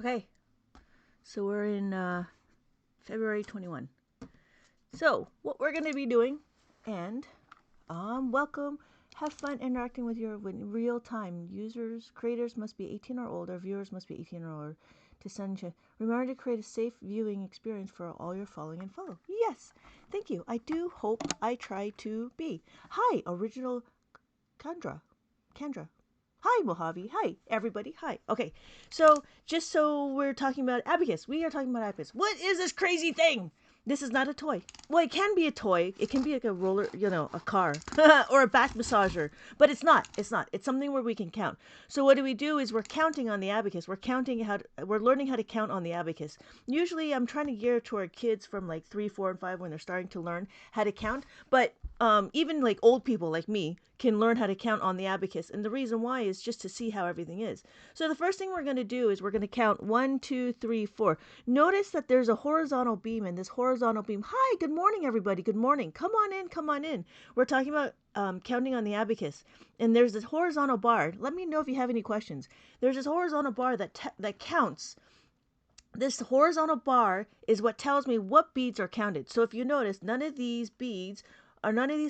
Okay, so we're in February 21. So what we're going to be doing, and welcome, have fun interacting with your in real time. Creators must be 18 or older, viewers must be 18 or older to send you. Remember to create a safe viewing experience for all your following and follow. Yes, thank you. I do hope I try to be. Hi, original Kendra. Hi, Mojave. Hi, everybody. Hi. Okay, so just so we're talking about Abacus, we are talking about Abacus. What is this crazy thing? This is not a toy. Well, it can be a toy. It can be like a roller, a car or a back massager, but it's not. It's not. It's something where we can count. So what do is we're counting on the Abacus. We're learning how to count on the Abacus. Usually I'm trying to gear toward kids from like 3, 4, and 5 when they're starting to learn how to count, but even like old people like me can learn how to count on the Abacus. And the reason why is just to see how everything is. So the first thing we're going to do is we're going to count 1, 2, 3, 4. Notice that there's a horizontal beam, and this horizontal beam. Hi, good morning, everybody. Good morning. Come on in. Come on in. We're talking about counting on the Abacus. And there's this horizontal bar. Let me know if you have any questions. There's this horizontal bar that counts. This horizontal bar is what tells me what beads are counted. So if you notice, none of these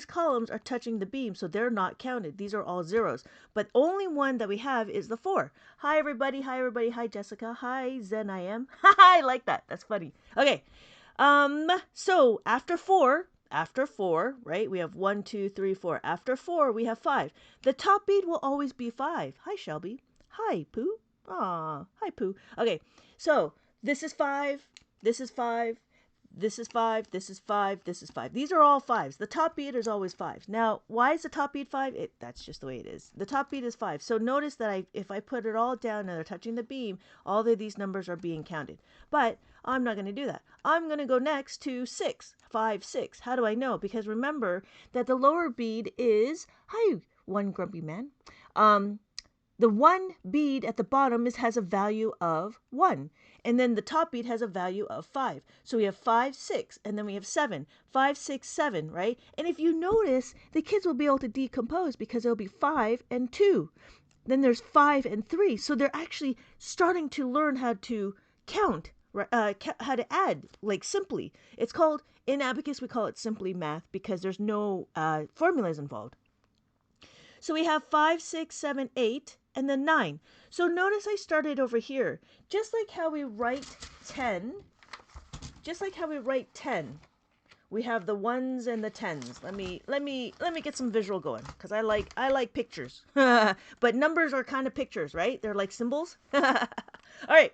columns are touching the beam, so they're not counted. These are all zeros. But only one that we have is the 4. Hi, everybody. Hi, everybody. Hi, Jessica. Hi, Zen I am. I like that. That's funny. Okay. So after 4, right, we have 1, 2, 3, 4. After 4, we have 5. The top bead will always be 5. Hi, Shelby. Hi, Pooh. Aw, hi, Pooh. Okay, so this is 5. This is 5. This is 5, this is 5, this is 5. These are all 5s. The top bead is always 5. Now, why is the top bead 5? That's just the way it is. The top bead is 5. So notice that if I put it all down and they're touching the beam, all of these numbers are being counted. But I'm not going to do that. I'm going to go next to 6. 5, 6. How do I know? Because remember that the lower bead is, hi, one grumpy man. The 1 bead at the bottom has a value of 1. And then the top bead has a value of 5. So we have 5, 6, and then we have 7. 5, 6, 7, right? And if you notice, the kids will be able to decompose because it'll be 5 and 2. Then there's 5 and 3. So they're actually starting to learn how to count, how to add, like simply. It's called, in Abacus, we call it simply math because there's no formulas involved. So we have 5, 6, 7, 8, and then 9. So notice I started over here. Just like how we write 10, we have the 1s and the 10s. Let me get some visual going because I like pictures. But numbers are kind of pictures, right? They're like symbols. All right.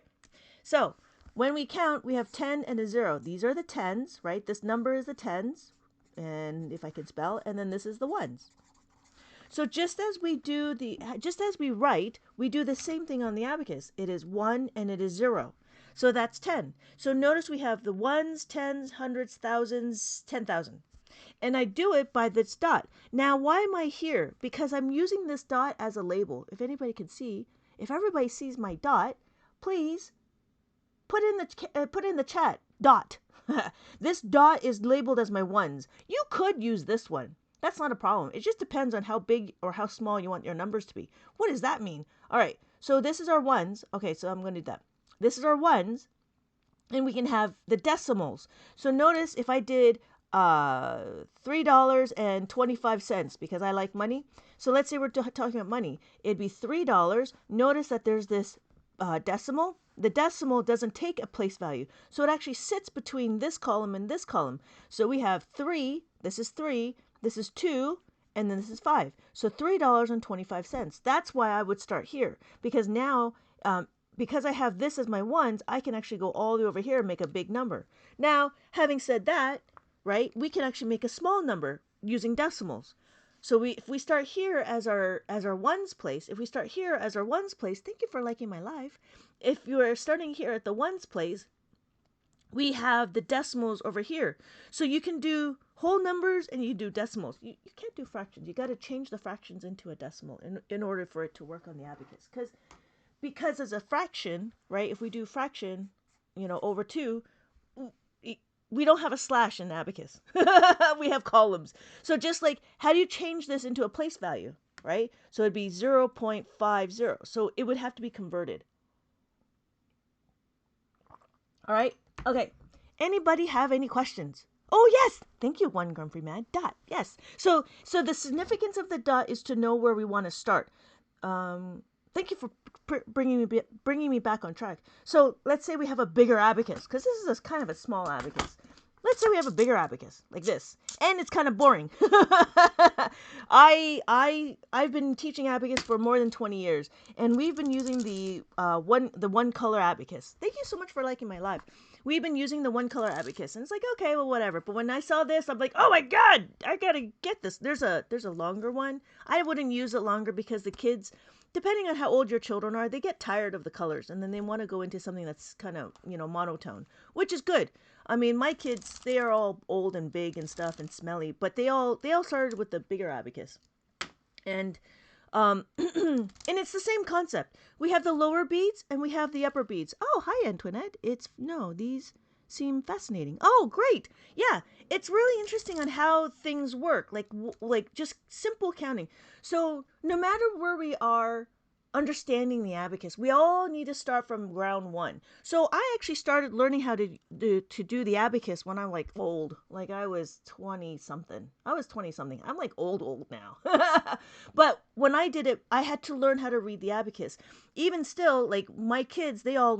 So when we count, we have 10 and a 0. These are the 10s, right? This number is the 10s, and if I can spell, and then this is the 1s. So just as we write, we do the same thing on the Abacus. It is 1 and it is 0. So that's 10. So notice we have the 1s, 10s, hundreds, thousands, 10,000. And I do it by this dot. Now, why am I here? Because I'm using this dot as a label. If anybody can see, if everybody sees my dot, please put in the chat, dot. This dot is labeled as my 1s. You could use this one. That's not a problem. It just depends on how big or how small you want your numbers to be. What does that mean? All right, so this is our 1s. Okay, so I'm going to do that. This is our 1s, and we can have the decimals. So notice if I did $3.25 because I like money. So let's say we're talking about money. It'd be $3. Notice that there's this decimal. The decimal doesn't take a place value. So it actually sits between this column and this column. So we have 3, this is 3, this is 2, and then this is 5. So $3.25. That's why I would start here. Because now, because I have this as my 1s, I can actually go all the way over here and make a big number. Now, having said that, right, we can actually make a small number using decimals. So if we start here as our 1s place, thank you for liking my live. If you are starting here at the 1s place, we have the decimals over here. So you can do whole numbers and you do decimals. You can't do fractions. You got to change the fractions into a decimal in order for it to work on the Abacus. Because as a fraction, right, if we do fraction, over 2, we don't have a slash in Abacus. We have columns. So just like, how do you change this into a place value, right? So it'd be 0.50. So it would have to be converted. All right. Okay. Anybody have any questions? Oh, yes. Thank you, one grumpy man. Dot. Yes. So the significance of the dot is to know where we want to start. Thank you for bringing me back on track. So let's say we have a bigger abacus, because this is kind of a small abacus. Let's say we have a bigger abacus like this, and it's kind of boring. I've been teaching abacus for more than 20 years, and we've been using the one color abacus. Thank you so much for liking my live. We've been using the one color abacus, and it's like, okay, well, whatever. But when I saw this, I'm like, oh my god, I gotta get this. There's a longer one. I wouldn't use it longer because the kids, depending on how old your children are, they get tired of the colors, and then they want to go into something that's kind of, monotone, which is good. I mean, my kids, they are all old and big and stuff and smelly, but they all started with the bigger abacus. And and it's the same concept. We have the lower beads and we have the upper beads. Oh, hi, Antoinette. These seem fascinating. Oh, great. Yeah, it's really interesting on how things work, like just simple counting. So no matter where we are understanding the abacus, we all need to start from ground one. So I actually started learning how to do the abacus when I'm like old, like I was 20 something. I'm like old now. But when I did it, I had to learn how to read the abacus. Even still, like my kids, they all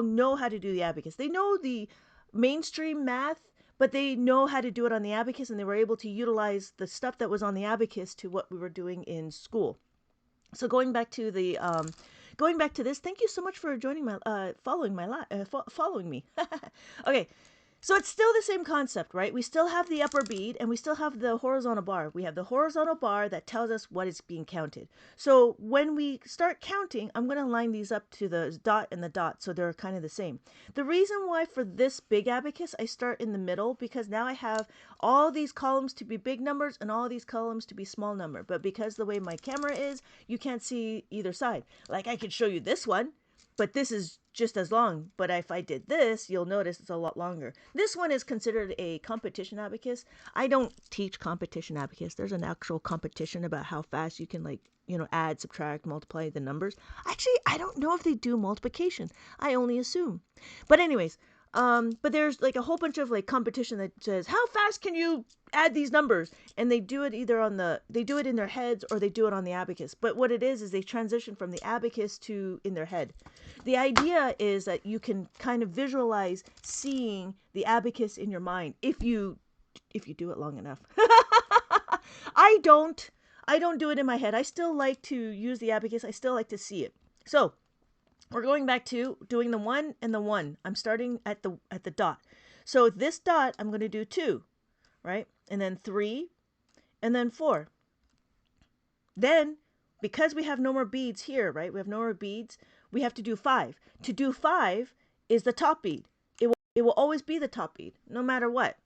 know how to do the abacus. They know the mainstream math, but they know how to do it on the abacus, and they were able to utilize the stuff that was on the abacus to what we were doing in school. So going back to this, thank you so much for joining following me. Okay, so it's still the same concept, right? We still have the upper bead and we still have the horizontal bar. We have the horizontal bar that tells us what is being counted. So when we start counting, I'm going to line these up to the dot and the dot so they're kind of the same. The reason why for this big abacus, I start in the middle, because now I have all these columns to be big numbers and all these columns to be small number. But because the way my camera is, you can't see either side. Like I could show you this one, but this is just as long. But if I did this, you'll notice it's a lot longer. This one is considered a competition abacus. I don't teach competition abacus. There's an actual competition about how fast you can add, subtract, multiply the numbers. Actually, I don't know if they do multiplication. I only assume. But anyways, but there's like a whole bunch of like competition that says, how fast can you add these numbers? And they do it either they do it in their heads or they do it on the abacus. But what it is they transition from the abacus to in their head. The idea is that you can kind of visualize seeing the abacus in your mind if you do it long enough. I don't do it in my head. I still like to use the abacus. I still like to see it. So we're going back to doing the 1 and the 1. I'm starting at the dot. So this dot, I'm going to do 2, right? And then 3, and then 4. Then, because we have no more beads here, right? We have no more beads. We have to do 5. To do 5 is the top bead. It will always be the top bead, no matter what.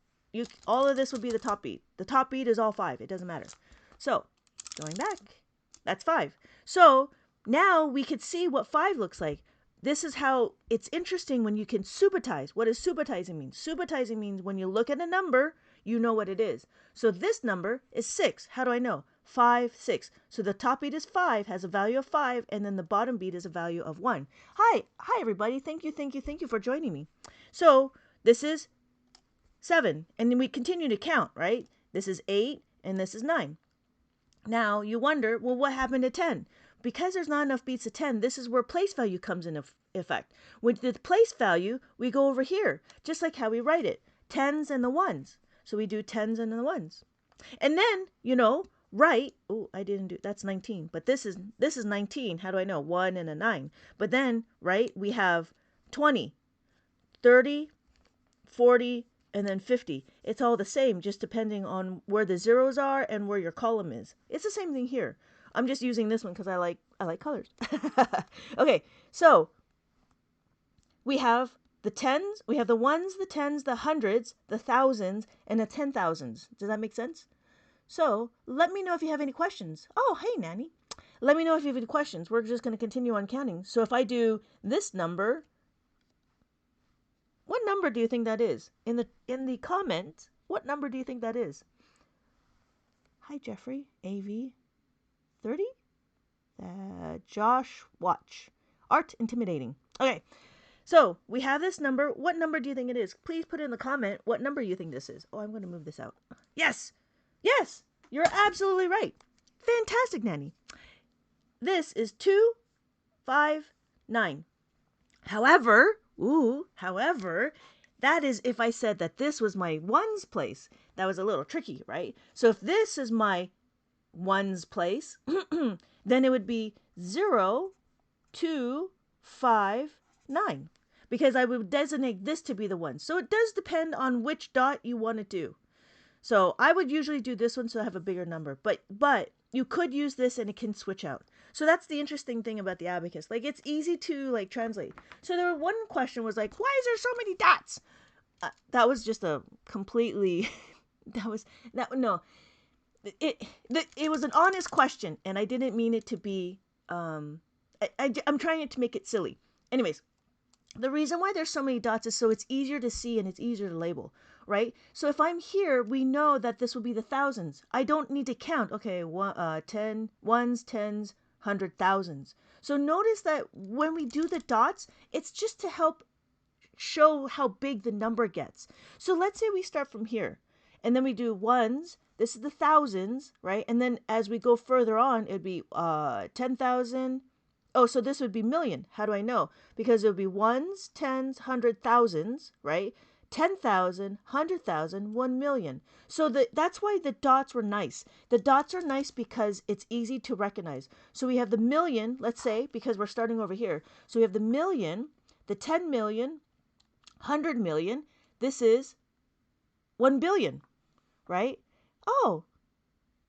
All of this will be the top bead. The top bead is all 5. It doesn't matter. So, going back, that's 5. So, now we could see what 5 looks like. This is how it's interesting when you can subitize. What does subitizing mean? Subitizing means when you look at a number, you know what it is. So this number is 6. How do I know? 5, 6. So the top bead is 5, has a value of 5, and then the bottom bead is a value of 1. Hi everybody. Thank you for joining me. So this is 7, and then we continue to count, right? This is 8, and this is 9. Now you wonder, well, what happened to 10? Because there's not enough beats to 10, this is where place value comes in effect. With the place value, we go over here, just like how we write it. 10s and the 1s. So we do 10s and the 1s. And then, right, oh, I didn't do, that's 19. But this is 19. How do I know? 1 and a 9. But then, right, we have 20, 30, 40, and then 50. It's all the same, just depending on where the zeros are and where your column is. It's the same thing here. I'm just using this one because I like colors. Okay, so we have the 10s, we have the 1s, the 10s, the 100s, the 1000s, and the 10,000s. Does that make sense? So let me know if you have any questions. Oh, hey, Nanny. Let me know if you have any questions. We're just going to continue on counting. So if I do this number, what number do you think that is? In the comments, what number do you think that is? Hi, Jeffrey. AV 30? Josh Watch. Art intimidating. Okay. So we have this number. What number do you think it is? Please put in the comment what number you think this is. Oh, I'm going to move this out. Yes. Yes. You're absolutely right. Fantastic, Nanny. This is 259. However, that is if I said that this was my ones place. That was a little tricky, right? So if this is my ones place, then it would be 0, 2, 5, 9. Because I would designate this to be the one. So it does depend on which dot you want to do. So I would usually do this one so I have a bigger number. But you could use this and it can switch out. So that's the interesting thing about the abacus. Like, it's easy to like translate. So there one question was like, why is there so many dots? That was just a completely it was an honest question, and I didn't mean it to be I'm trying to make it silly. Anyways, the reason why there's so many dots is so it's easier to see and it's easier to label, right? So if I'm here, we know that this will be the thousands. I don't need to count. Okay, 10 ones, tens, hundred, thousands. So notice that when we do the dots, it's just to help show how big the number gets. So let's say we start from here, and then we do ones. This is the thousands, right? And then as we go further on, it'd be 10,000. Oh, so this would be million. How do I know? Because it would be ones, tens, hundred, thousands, right? 10,000, 100,000, 1,000,000. So that's why the dots were nice. The dots are nice because it's easy to recognize. So we have the million, let's say, because we're starting over here. So we have the million, the 10 million, 100 million. This is 1 billion, right? Oh,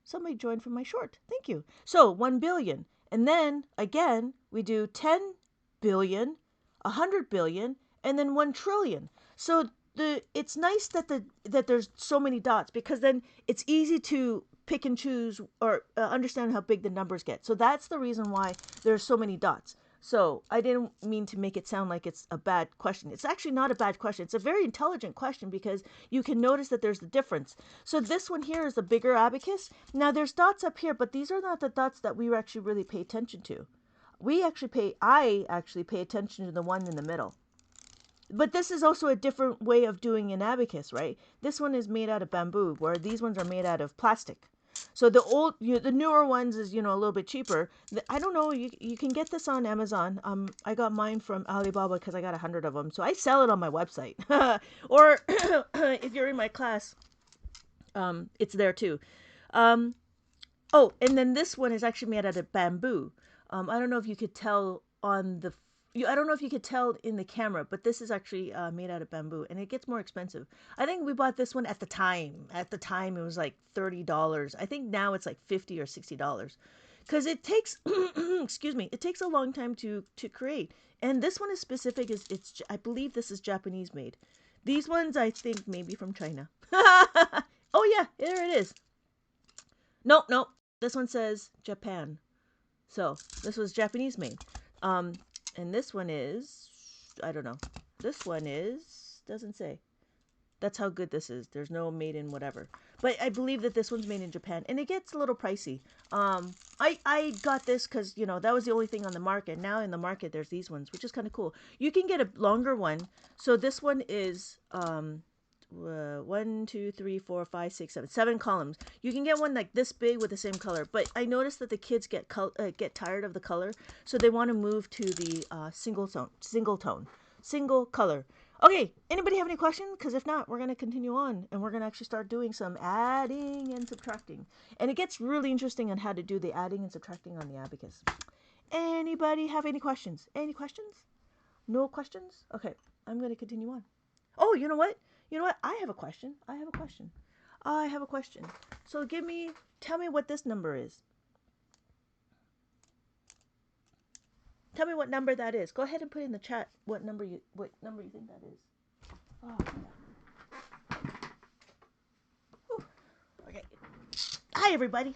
somebody joined from my short. Thank you. So 1 billion. And then again, we do 10 billion, 100 billion, and then 1 trillion. So it's nice that there's so many dots, because then it's easy to pick and choose or understand how big the numbers get. So that's the reason why there's so many dots. So I didn't mean to make it sound like it's a bad question. It's actually not a bad question. It's a very intelligent question, because you can notice that there's the difference. So this one here is the bigger abacus. Now there's dots up here, but these are not the dots that we actually really pay attention to. I actually pay attention to the one in the middle. But this is also a different way of doing an abacus, right? This one is made out of bamboo, where these ones are made out of plastic. So the newer ones is, a little bit cheaper. I don't know. You can get this on Amazon. I got mine from Alibaba because I got 100 of them. So I sell it on my website. Or if you're in my class, it's there too. Oh, and then this one is actually made out of bamboo. I don't know if you could tell I don't know if you could tell in the camera, but this is actually made out of bamboo, and it gets more expensive. I think we bought this one at the time. At the time, it was like $30. I think now it's like $50 or $60, because it takes, excuse me, it takes a long time to create. And this one is specific. I believe this is Japanese made. These ones, I think, maybe from China. Oh yeah, there it is. Nope. This one says Japan. So this was Japanese made. And this one is, I don't know. This one doesn't say. That's how good this is. There's no made in whatever. But I believe that this one's made in Japan, and it gets a little pricey. I got this because, that was the only thing on the market. Now in the market, there's these ones, which is kind of cool. You can get a longer one. So this one is 1, 2, 3, 4, 5, 6, 7 columns. You can get one like this big with the same color, but I noticed that the kids get tired of the color, so they want to move to the single color. Okay, anybody have any questions? Because if not, we're going to continue on, and we're going to actually start doing some adding and subtracting. And it gets really interesting on how to do the adding and subtracting on the abacus. Anybody have any questions? Any questions? No questions? Okay, I'm going to continue on. Oh, you know what? I have a question. So tell me what this number is. Tell me what number that is. Go ahead and put in the chat what number you think that is. Oh, yeah. Okay. Hi everybody.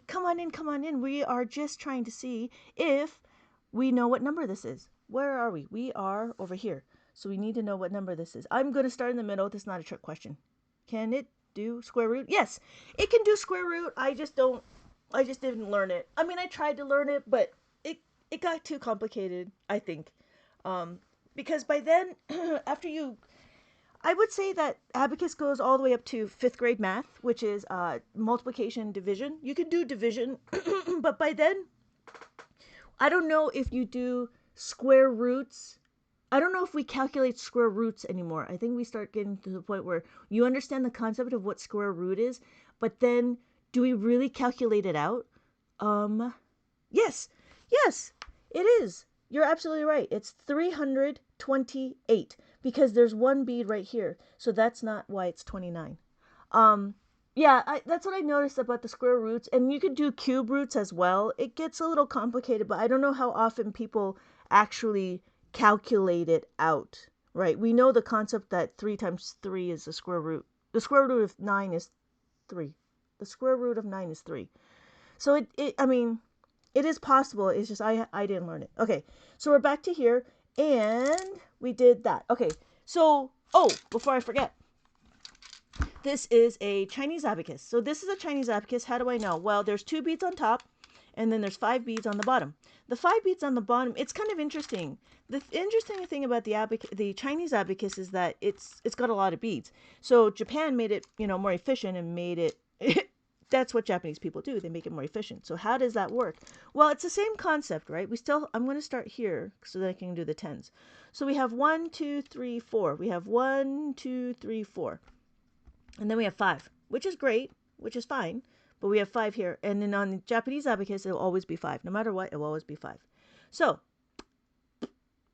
Come on in. We are just trying to see if we know what number this is. Where are we? We are over here. So we need to know what number this is. I'm going to start in the middle. This is not a trick question. Can it do square root? Yes, it can do square root. I just didn't learn it. I mean, I tried to learn it, but it got too complicated, I think. because by then, after you, I would say that Abacus goes all the way up to 5th grade math, which is multiplication, division. You can do division, but by then, I don't know if you do square roots. I don't know if we calculate square roots anymore. I think we start getting to the point where you understand the concept of what square root is, but then do we really calculate it out? Yes, yes, it is. You're absolutely right. It's 328 because there's one bead right here. So that's not why it's 29. Yeah, that's what I noticed about the square roots. And you could do cube roots as well. It gets a little complicated, but I don't know how often people actually calculate it out, right? We know the concept that 3 times 3 is the square root. The square root of 9 is 3. The square root of 9 is 3. So I mean, it is possible. It's just I didn't learn it. Okay, so we're back to here, and we did that. Okay, so, oh, before I forget, this is a Chinese abacus. So this is a Chinese abacus. How do I know? Well, there's 2 beads on top, and then there's 5 beads on the bottom. The 5 beads on the bottom, it's kind of interesting. The interesting thing about the Chinese abacus is that it's got a lot of beads. So Japan made it, more efficient and made it. That's what Japanese people do. They make it more efficient. So how does that work? Well, it's the same concept, right? I'm going to start here so that I can do the tens. So we have 1, 2, 3, 4. We have 1, 2, 3, 4. And then we have 5, which is great, which is fine. But we have 5 here. And then on the Japanese abacus, it will always be 5. No matter what, it will always be 5. So,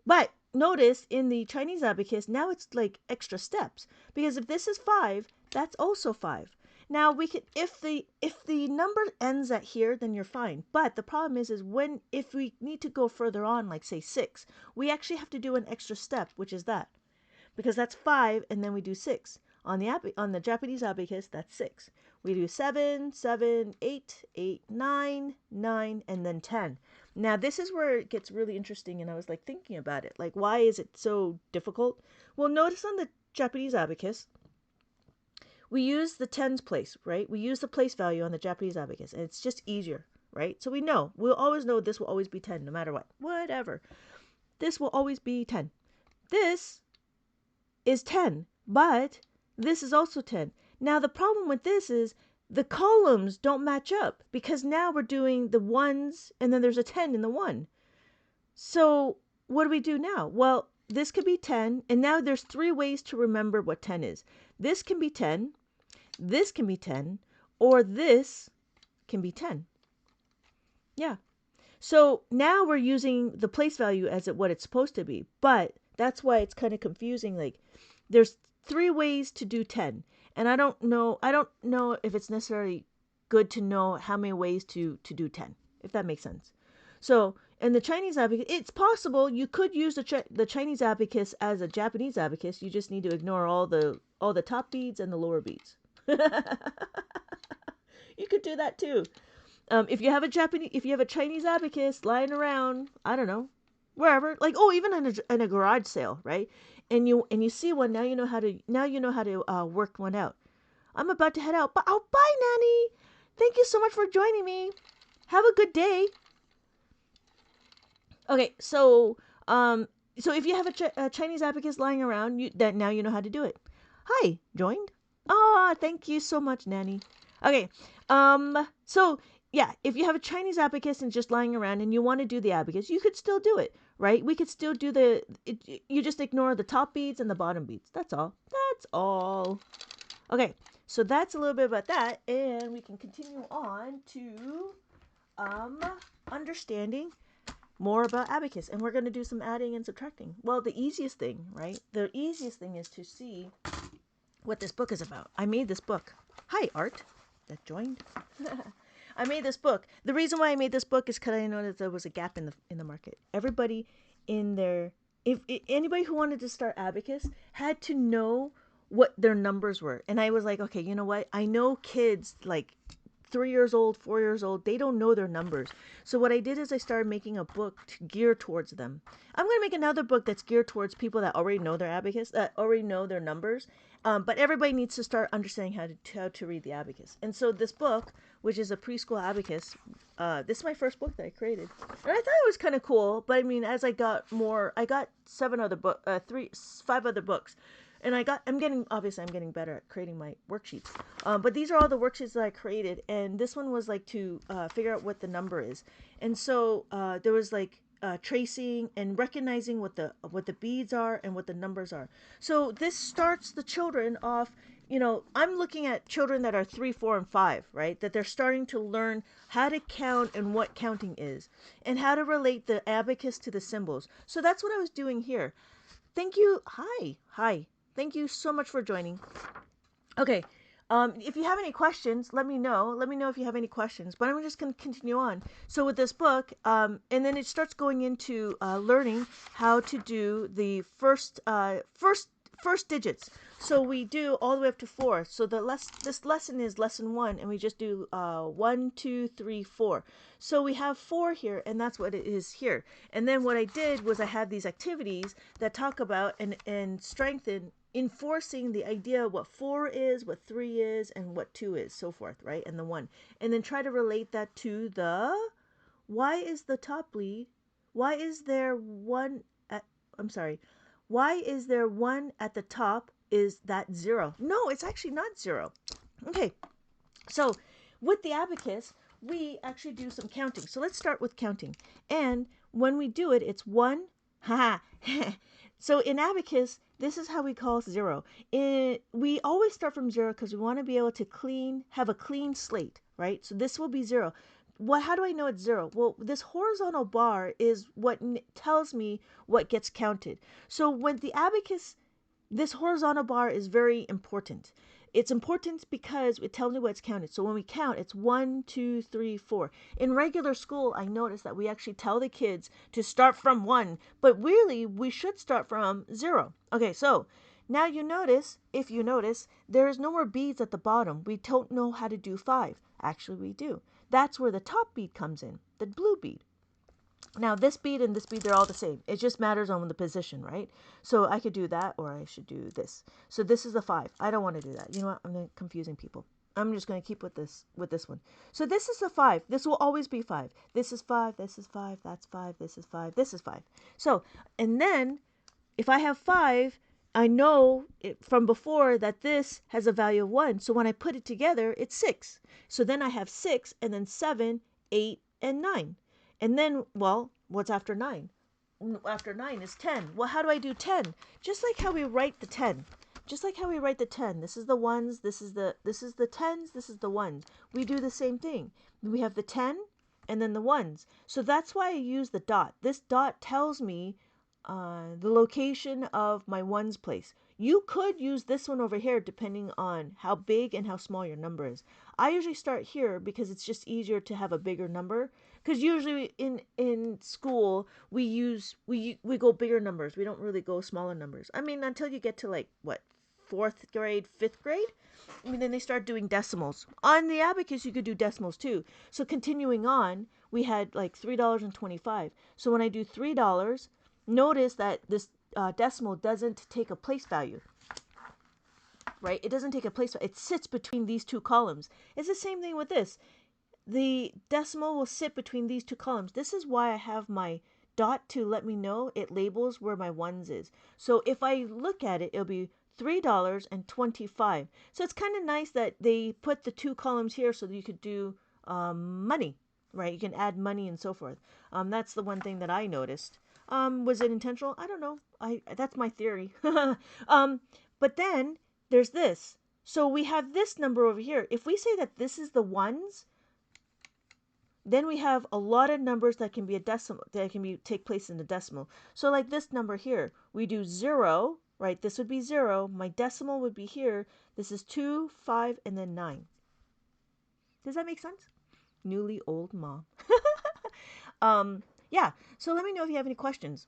but notice in the Chinese abacus, now it's like extra steps. Because if this is 5, that's also 5. Now we could, if the number ends at here, then you're fine. But the problem is if we need to go further on, like say 6, we actually have to do an extra step, which is that. Because that's 5, and then we do 6. On the Japanese abacus, that's 6. We do 7, 7, 8, 8, 9, 9, and then 10. Now this is where it gets really interesting, and I was like thinking about it. Like, why is it so difficult? Well, notice on the Japanese abacus, we use the tens place, right? We use the place value on the Japanese abacus, and it's just easier, right? So we'll always know this will always be 10 no matter what. Whatever. This will always be 10. This is 10, but this is also 10. Now the problem with this is the columns don't match up because now we're doing the ones and then there's a 10 in the 1. So what do we do now? Well, this could be 10, and now there's 3 ways to remember what 10 is. This can be 10, this can be 10, or this can be 10. Yeah. So now we're using the place value as what it's supposed to be, but that's why it's kind of confusing. Like, there's 3 ways to do 10, and I don't know if it's necessarily good to know how many ways to do 10, if that makes sense. So in the Chinese abacus, it's possible you could use the Chinese abacus as a Japanese abacus. You just need to ignore all the top beads and the lower beads. You could do that too. If you have a Chinese abacus lying around, I don't know, wherever, like, oh, even in a garage sale, right? And you see one, now you know how to work one out. I'm about to head out, but oh, bye, Nanny. Thank you so much for joining me. Have a good day. Okay, so if you have a Chinese abacus lying around, now you know how to do it. Hi, joined. Ah, thank you so much, Nanny. Okay, so yeah, if you have a Chinese abacus and just lying around and you want to do the abacus, you could still do it, right? We could still do you just ignore the top beads and the bottom beads. That's all. That's all. Okay, so that's a little bit about that, and we can continue on to understanding more about abacus, and we're going to do some adding and subtracting. Well, the easiest thing, right? The easiest thing is to see what this book is about. I made this book. Hi, Art. That joined. I made this book. The reason why I made this book is because I noticed there was a gap in the market. Everybody if anybody who wanted to start abacus had to know what their numbers were. And I was like, okay, you know what? I know kids like 3 years old, 4 years old, they don't know their numbers. So what I did is I started making a book geared towards them. I'm going to make another book that's geared towards people that already know their abacus, that already know their numbers. But everybody needs to start understanding how to read the abacus. And so this book, which is a preschool abacus, this is my first book that I created. And I thought it was kind of cool. But I mean, as I got more, I got 5 other books. And I'm getting better at creating my worksheets. But these are all the worksheets that I created. And this one was like to figure out what the number is. And so there was like tracing and recognizing what the beads are and what the numbers are. So this starts the children off. I'm looking at children that are 3, 4, and 5, right? That they're starting to learn how to count and what counting is, and how to relate the abacus to the symbols. So that's what I was doing here. Thank you. Hi. Thank you so much for joining. Okay. If you have any questions, let me know. Let me know if you have any questions. But I'm just going to continue on. So with this book, and then it starts going into learning how to do the first digits. So we do all the way up to 4. So this lesson is lesson 1, and we just do 1, 2, 3, 4. So we have 4 here, and that's what it is here. And then what I did was I had these activities that talk about and strengthen enforcing the idea of what 4 is, what 3 is, and what 2 is, so forth, right? And the 1. And then try to relate that to the, why is the top bleed? Why is there one at, I'm sorry, why is there 1 at the top? Is that 0? No, it's actually not 0. Okay, so with the abacus, we actually do some counting. So let's start with counting. And when we do it, it's 1, haha. So in abacus, this is how we call 0. We always start from 0 because we want to be able to have a clean slate, right? So this will be 0. How do I know it's 0? Well, this horizontal bar is what tells me what gets counted. So when the abacus, this horizontal bar is very important. It's important because it tells me what's counted. So when we count, it's 1, 2, 3, 4. In regular school, I noticed that we actually tell the kids to start from 1, but really we should start from 0. Okay, so now if you notice, there is no more beads at the bottom. We don't know how to do 5. Actually, we do. That's where the top bead comes in, the blue bead. Now this bead and this bead, they're all the same. It just matters on the position, right? So I could do that, or I should do this. So this is the 5. I don't want to do that. You know what? I'm confusing people. I'm just going to keep with this one. So this is the 5. This will always be 5. This is 5. This is 5. That's 5. This is 5. This is 5. So, and then if I have 5, I know from before that this has a value of 1. So when I put it together, it's 6. So then I have 6, and then 7, 8, and 9. And then, well, what's after 9? After 9 is 10. Well, how do I do 10? Just like how we write the 10. Just like how we write the 10. This is the ones, this is the tens, this is the ones. We do the same thing. We have the 10 and then the ones. So that's why I use the dot. This dot tells me the location of my ones place. You could use this one over here depending on how big and how small your number is. I usually start here because it's just easier to have a bigger number. Because usually in school we go bigger numbers. We don't really go smaller numbers. I mean, until you get to like what, 4th grade, 5th grade. I mean, then they start doing decimals. On the abacus, you could do decimals too. So continuing on, we had like $3.25. So when I do $3, notice that this decimal doesn't take a place value. Right? It doesn't take a place value. It sits between these two columns. It's the same thing with this. The decimal will sit between these two columns. This is why I have my dot to let me know it labels where my ones is. So if I look at it, it'll be $3.25. So it's kind of nice that they put the 2 columns here so that you could do money, right? You can add money and so forth. That's the one thing that I noticed. Was it intentional? I don't know. That's my theory. But then there's this. So we have this number over here. If we say that this is the ones, then we have a lot of numbers that can be a decimal, that can take place in the decimal. So like this number here, we do 0, right? This would be 0. My decimal would be here. This is 2, 5, and then 9. Does that make sense? Newly old mom. Yeah. So let me know if you have any questions.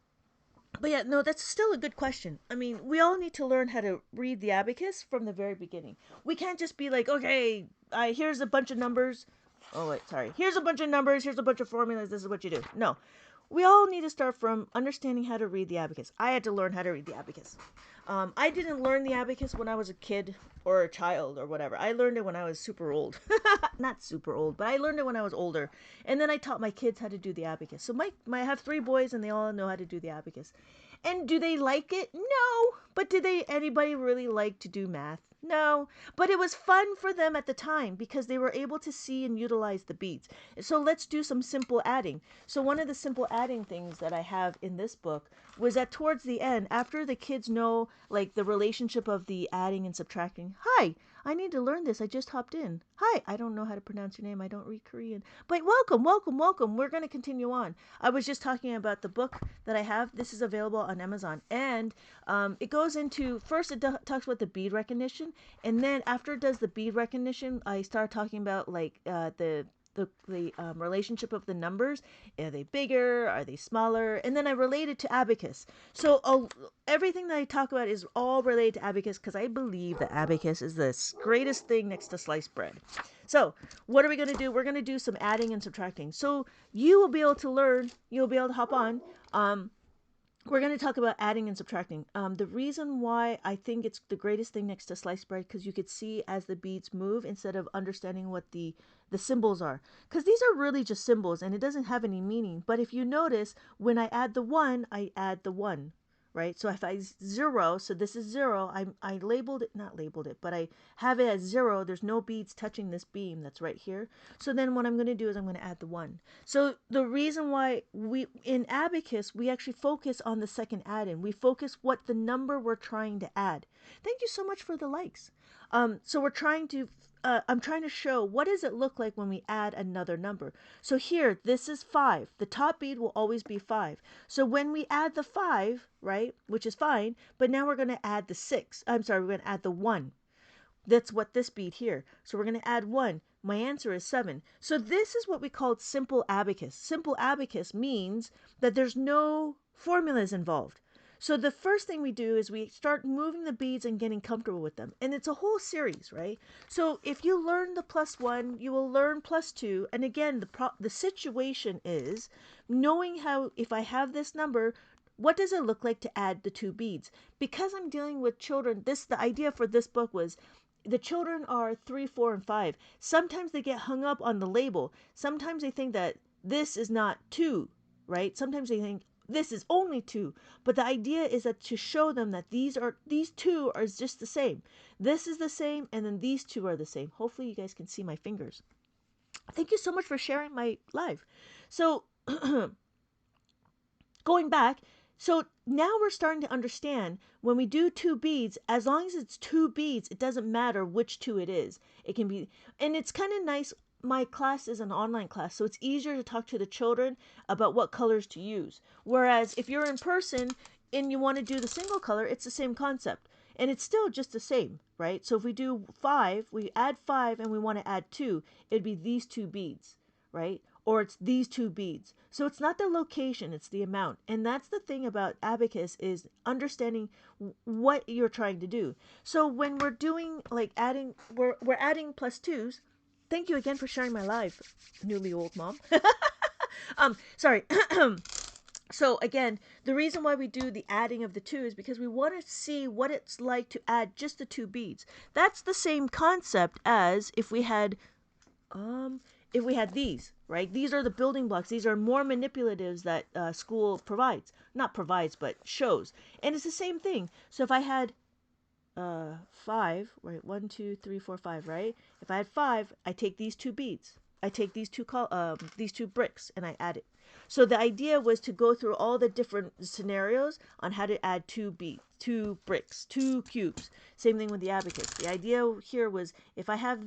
But yeah, no, that's still a good question. I mean, we all need to learn how to read the abacus from the very beginning. We can't just be like, okay, here's a bunch of numbers. Oh, wait, sorry. Here's a bunch of numbers. Here's a bunch of formulas. This is what you do. No. We all need to start from understanding how to read the abacus. I had to learn how to read the abacus. I didn't learn the abacus when I was a kid or a child or whatever. I learned it when I was super old. Not super old, but I learned it when I was older. And then I taught my kids how to do the abacus. So I have 3 boys and they all know how to do the abacus. And do they like it? No. But did anybody really like to do math? No. But it was fun for them at the time because they were able to see and utilize the beads. So let's do some simple adding. So one of the simple adding things that I have in this book was that towards the end, after the kids know like the relationship of the adding and subtracting. Hi, I need to learn this. I just hopped in. Hi, I don't know how to pronounce your name. I don't read Korean. But welcome, welcome, welcome. We're going to continue on. I was just talking about the book that I have. This is available on Amazon. And it goes into, first it talks about the bead recognition. And then after it does the bead recognition, I start talking about like the relationship of the numbers. Are they bigger? Are they smaller? And then I relate it to abacus. So everything that I talk about is all related to abacus because I believe that abacus is the greatest thing next to sliced bread. So what are we going to do? We're going to do some adding and subtracting. So you will be able to learn. You'll be able to hop on. We're going to talk about adding and subtracting. The reason why I think it's the greatest thing next to sliced bread, because you could see as the beads move instead of understanding what the symbols are. Because these are really just symbols and it doesn't have any meaning. But if you notice, when I add the 1, I add the 1. Right? So if I 0, so this is 0, I labeled it, not labeled it, but I have it as 0. There's no beads touching this beam that's right here. So then what I'm going to do is I'm going to add the 1. So the reason why in Abacus, we actually focus on the second add-in. We focus what the number we're trying to add. Thank you so much for the likes. So we're trying to I'm trying to show what does it look like when we add another number. So here, this is 5. The top bead will always be 5. So when we add the 5, right, which is fine, but now we're going to add the 6. I'm sorry, we're going to add the 1. That's what this bead here. So we're going to add 1. My answer is 7. So this is what we call simple abacus. Simple abacus means that there's no formulas involved. So the first thing we do is we start moving the beads and getting comfortable with them. And it's a whole series, right? So if you learn the +1, you will learn +2. And again, the situation is knowing how, if I have this number, what does it look like to add the 2 beads? Because I'm dealing with children, the idea for this book was the children are 3, 4, and 5. Sometimes they get hung up on the label. Sometimes they think that this is not 2, right? Sometimes they think this is only 2. But the idea is that to show them that these 2 are just the same. This is the same, and then these 2 are the same. Hopefully you guys can see my fingers. Thank you so much for sharing my live. So going back, so now we're starting to understand when we do 2 beads, as long as it's 2 beads, it doesn't matter which 2 it is. It can be, and it's kind of nice. My class is an online class, so it's easier to talk to the children about what colors to use. Whereas if you're in person and you want to do the single color, it's the same concept. And it's still just the same, right? So if we do 5, we add 5 and we want to add 2, it'd be these 2 beads, right? Or it's these 2 beads. So it's not the location, it's the amount. And that's the thing about Abacus is understanding what you're trying to do. So when we're doing like adding, we're adding +2s. Thank you again for sharing my live, newly old mom. Sorry. So again, the reason why we do the adding of the 2 is because we want to see what it's like to add just the 2 beads. That's the same concept as if we had these, right? These are the building blocks. These are more manipulatives that school provides. Not provides, but shows. And it's the same thing. So if I had 5, right? 1, 2, 3, 4, 5, right? If I had 5, I take these 2 beads. I take these two bricks and I add it. So the idea was to go through all the different scenarios on how to add 2 beads, 2 bricks, 2 cubes. Same thing with the abacus. The idea here was if I have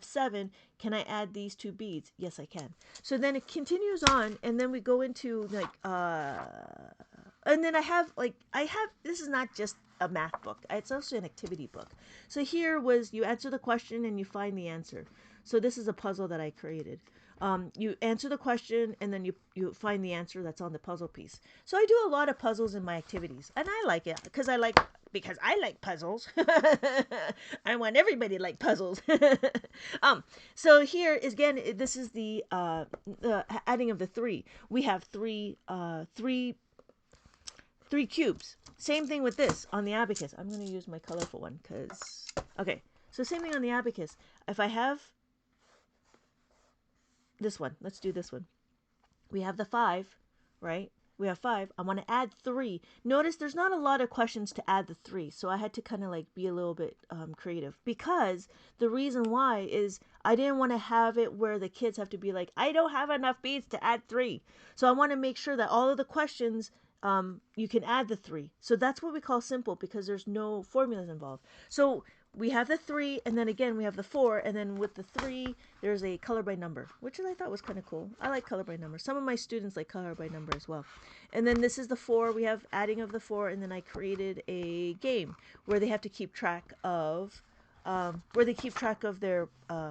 7, can I add these 2 beads? Yes, I can. So then it continues on, and then we go into like, and then I have, this is not just a math book. It's also an activity book. So here was you answer the question and you find the answer. So this is a puzzle that I created. You answer the question and then you find the answer that's on the puzzle piece. So I do a lot of puzzles in my activities, and I like it because I like puzzles. I want everybody to like puzzles. So here is again, this is the adding of the three. We have three cubes. Same thing with this on the abacus. I'm going to use my colorful one because okay. So same thing on the abacus. If I have this one, let's do this one. We have the 5, right? We have 5. I want to add 3. Notice there's not a lot of questions to add the 3, so I had to kind of like be a little bit creative, because the reason why is I didn't want to have it where the kids have to be like, I don't have enough beads to add 3. So I want to make sure that all of the questions you can add the 3. So that's what we call simple, because there's no formulas involved. So we have the 3, and then again we have the 4, and then with the 3 there's a color by number, which I thought was kind of cool. I like color by number. Some of my students like color by number as well. And then this is the 4. We have adding of the 4, and then I created a game where they have to keep track of their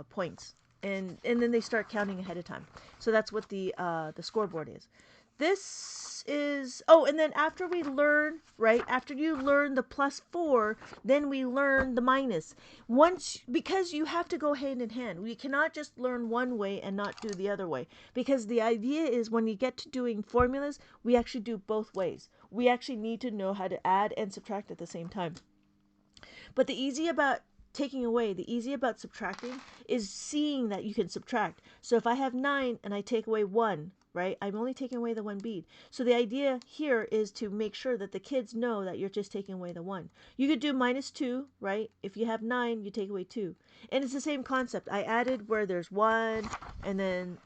points, and then they start counting ahead of time. So that's what the scoreboard is. This is, oh, and then after we learn, right, after you learn the +4, then we learn the minus. Because you have to go hand in hand. We cannot just learn one way and not do the other way. Because the idea is when you get to doing formulas, we actually do both ways. We actually need to know how to add and subtract at the same time. But the easy about subtracting is seeing that you can subtract. So if I have 9 and I take away 1, right, I'm only taking away the 1 bead. So the idea here is to make sure that the kids know that you're just taking away the 1. You could do -2, right? If you have 9, you take away 2. And it's the same concept. I added where there's 1, and then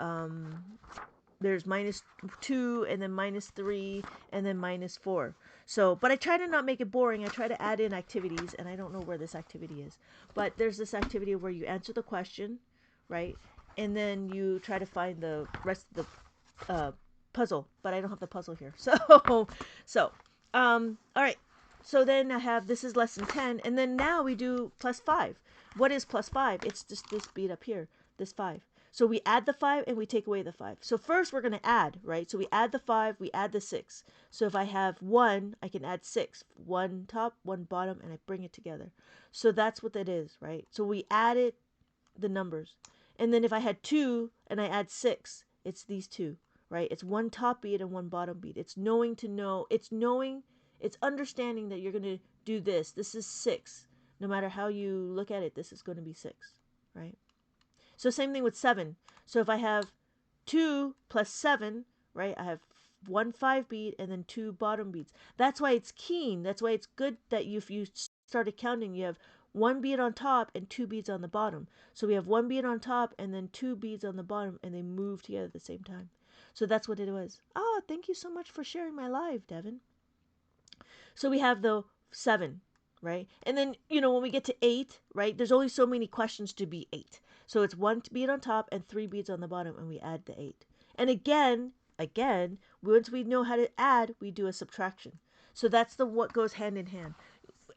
there's -2, and then -3, and then -4. So, but I try to not make it boring. I try to add in activities, and I don't know where this activity is. But there's this activity where you answer the question, right? And then you try to find the rest of the puzzle. But I don't have the puzzle here. All right. So then I have, this is lesson 10. And then now we do +5. What is +5? It's just this bead up here, this 5. So we add the 5 and we take away the 5. So first we're going to add, right? So we add the 5, we add the 6. So if I have 1, I can add 6. 1 top, 1 bottom, and I bring it together. So that's what that is, right? So we added the numbers. And then if I had 2 and I add 6, it's these 2, right? It's 1 top bead and 1 bottom bead. It's knowing to know, it's understanding that you're going to do this. This is 6. No matter how you look at it, this is going to be 6, right? So same thing with 7. So if I have 2 plus 7, right, I have 1 5 bead and then 2 bottom beads. That's why it's keen. That's why it's good that if you started counting, you have 1 bead on top and 2 beads on the bottom. So we have 1 bead on top and then 2 beads on the bottom, and they move together at the same time. So that's what it was. Oh, thank you so much for sharing my live, Devin. So we have the 7, right? And then, when we get to 8, right, there's only so many questions to be 8. So it's 1 bead on top and 3 beads on the bottom, and we add the 8. And again, once we know how to add, we do a subtraction. So that's what goes hand in hand.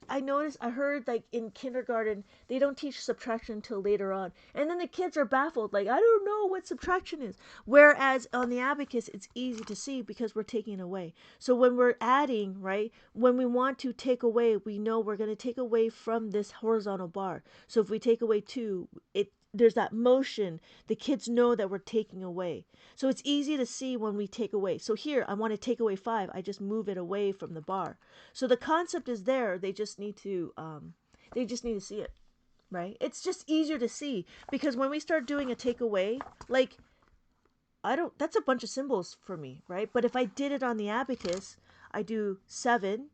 I heard like in kindergarten, they don't teach subtraction until later on. And then the kids are baffled, like, I don't know what subtraction is. Whereas on the abacus, it's easy to see because we're taking away. So when we're adding, right, when we want to take away, we know we're going to take away from this horizontal bar. So if we take away 2, there's that motion. The kids know that we're taking away. So it's easy to see when we take away. So here, I want to take away 5. I just move it away from the bar. So the concept is there. They just need to see it, right? It's just easier to see, because when we start doing a takeaway, like, that's a bunch of symbols for me, right? But if I did it on the abacus, I do 7,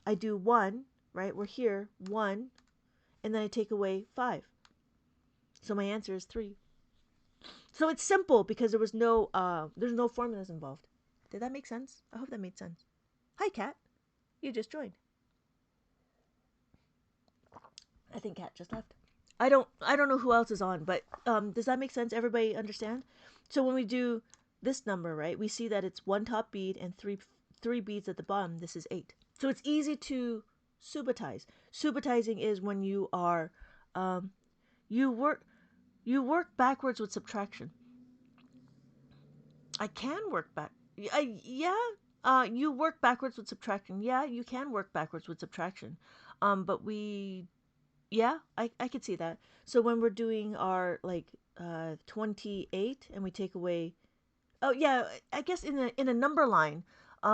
I do 1, right? We're here, 1, and then I take away 5. So my answer is 3. So it's simple because there's no formulas involved. Did that make sense? I hope that made sense. Hi, Kat. You just joined. I think Kat just left. I don't know who else is on, but does that make sense? Everybody understand? So when we do this number, right, we see that it's 1 top bead and three beads at the bottom. This is 8. So it's easy to subatize. Subatizing is when you are you work backwards with subtraction. I can work back. Yeah. You work backwards with subtraction. Yeah, you can work backwards with subtraction. But yeah, I could see that. So when we're doing our 28 and we take away, oh yeah, I guess in a number line,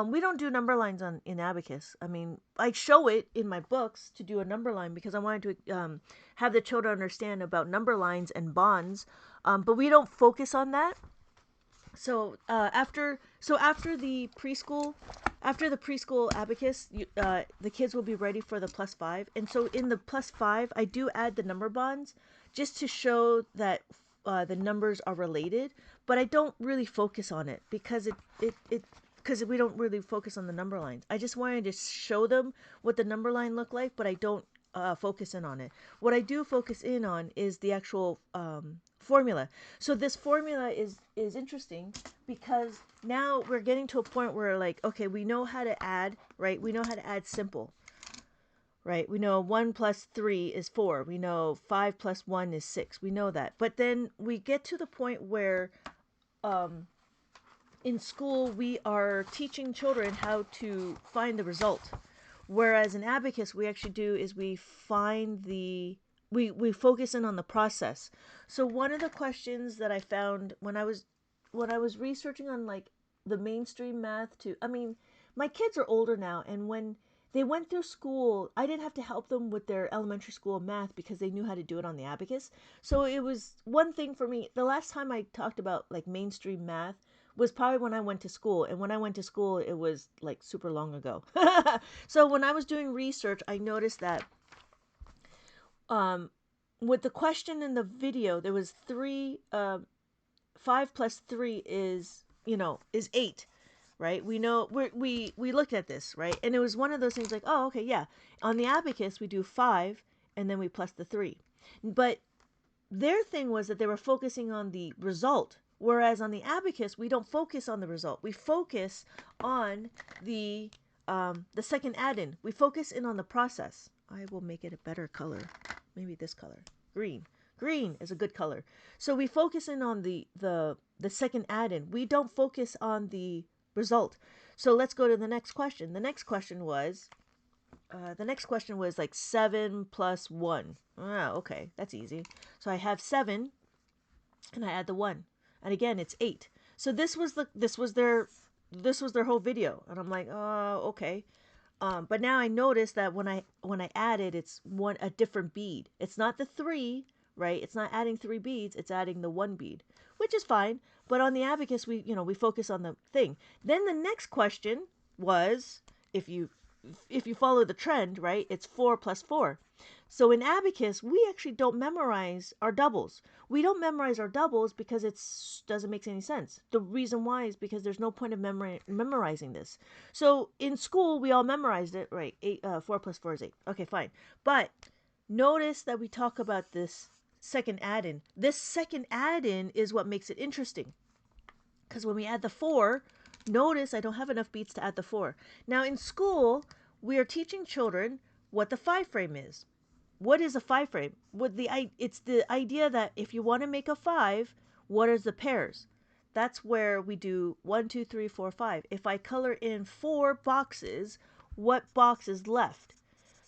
we don't do number lines in Abacus. I mean, I show it in my books to do a number line because I wanted to have the children understand about number lines and bonds. But we don't focus on that. After the preschool abacus, the kids will be ready for the +5. And so in the +5, I do add the number bonds just to show that the numbers are related, but I don't really focus on it because because we don't really focus on the number lines. I just wanted to show them what the number line looked like, but I don't focus in on it. What I do focus in on is the actual formula. So this formula is interesting because now we're getting to a point where like, okay, we know how to add, right? We know how to add simple, right? We know 1 plus 3 is 4. We know 5 plus 1 is 6. We know that. But then we get to the point where in school we are teaching children how to find the result. Whereas in Abacus, we actually do is we find we focus in on the process. So one of the questions that I found when I was researching on like the mainstream math to, I mean, my kids are older now, and when they went through school, I didn't have to help them with their elementary school math because they knew how to do it on the Abacus. So it was one thing for me. The last time I talked about like mainstream math was probably when I went to school. And when I went to school, it was like super long ago. So when I was doing research, I noticed that with the question in the video, there was 5 plus 3 is 8, right? We know we looked at this, right? And it was one of those things like, oh, okay, yeah. On the abacus, we do 5 and then we plus the 3. But their thing was that they were focusing on the result, whereas on the abacus, we don't focus on the result. We focus on the second add-in. We focus in on the process. I will make it a better color. Maybe this color, green. Green is a good color. So we focus in on the second add-in. We don't focus on the result. So let's go to the next question. The next question was like 7 plus 1. Ah, okay, that's easy. So I have 7 and I add the 1. And again, it's 8. So this was their whole video. And I'm like, oh, okay. But now I notice that when I add it, it's a different bead. It's not the 3, right? It's not adding 3 beads. It's adding the 1 bead, which is fine. But on the abacus, we focus on the thing. Then the next question was, if you follow the trend, right? It's 4 plus 4. So in abacus, we actually don't memorize our doubles. We don't memorize our doubles because it doesn't make any sense. The reason why is because there's no point of memorizing this. So in school, we all memorized it, right? 4 plus 4 is 8. Okay, fine. But notice that we talk about this second add-in. This second add-in is what makes it interesting. Because when we add the 4, notice I don't have enough beats to add the 4. Now in school, we are teaching children what the 5 frame is. What is a 5 frame? It's the idea that if you want to make a 5, what are the pairs? That's where we do 1, 2, 3, 4, 5. If I color in 4 boxes, what box is left?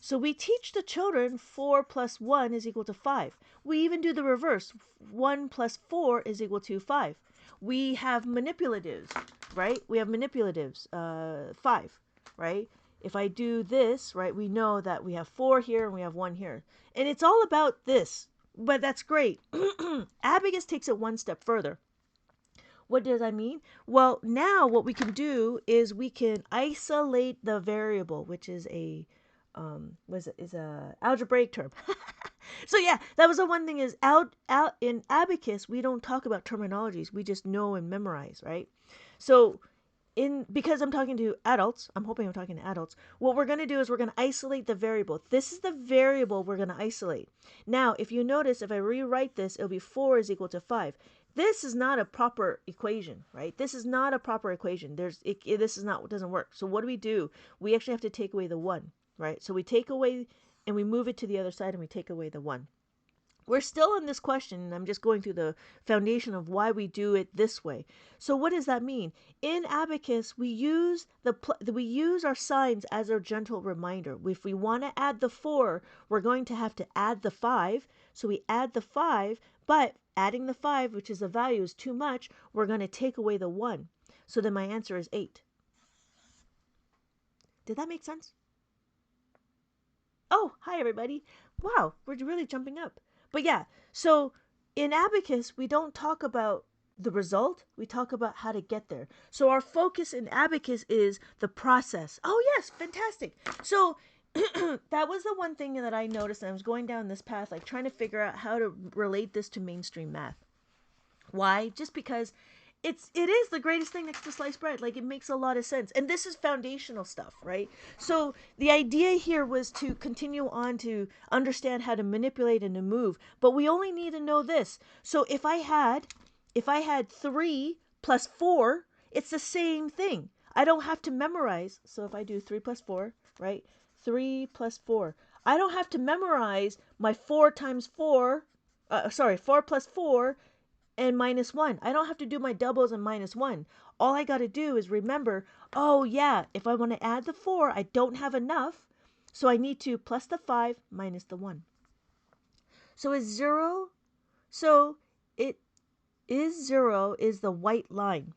So we teach the children 4 plus 1 is equal to 5. We even do the reverse. 1 plus 4 is equal to 5. We have manipulatives, right? We have manipulatives, 5, right? If I do this, right, we know that we have 4 here and we have 1 here. And it's all about this, but that's great. Abacus takes it one step further. What does that mean? Well, now what we can do is we can isolate the variable, which is a algebraic term. So yeah, that was the one thing is out in Abacus, we don't talk about terminologies. We just know and memorize, right? So because I'm talking to adults, I'm hoping I'm talking to adults, what we're going to do is we're going to isolate the variable. This is the variable we're going to isolate. Now, if you notice, if I rewrite this, it'll be 4 is equal to 5. This is not a proper equation, right? This is not a proper equation. This is not what doesn't work. So what do? We actually have to take away the 1, right? So we take away and we move it to the other side and we take away the 1. We're still in this question, and I'm just going through the foundation of why we do it this way. So what does that mean? In Abacus, we use we use our signs as our gentle reminder. If we want to add the 4, we're going to have to add the 5. So we add the 5, but adding the 5, which is a value, is too much. We're going to take away the 1. So then my answer is 8. Did that make sense? Oh, hi everybody. Wow, we're really jumping up. But yeah, so in Abacus, we don't talk about the result, we talk about how to get there. So our focus in Abacus is the process. Oh yes, fantastic. So that was the one thing that I noticed, and I was going down this path, like trying to figure out how to relate this to mainstream math. Why? Just because it is the greatest thing next to sliced bread. Like, it makes a lot of sense. And this is foundational stuff, right? So the idea here was to continue on to understand how to manipulate and to move. But we only need to know this. So if I had 3 plus 4, it's the same thing. I don't have to memorize. So if I do 3 plus 4, right? 3 plus 4. I don't have to memorize my 4 times 4. 4 plus 4 and minus 1. I don't have to do my doubles and minus 1. All I got to do is remember, oh yeah, if I want to add the 4, I don't have enough. So I need to plus the 5 minus the 1. So is 0. So it is 0 is the white line.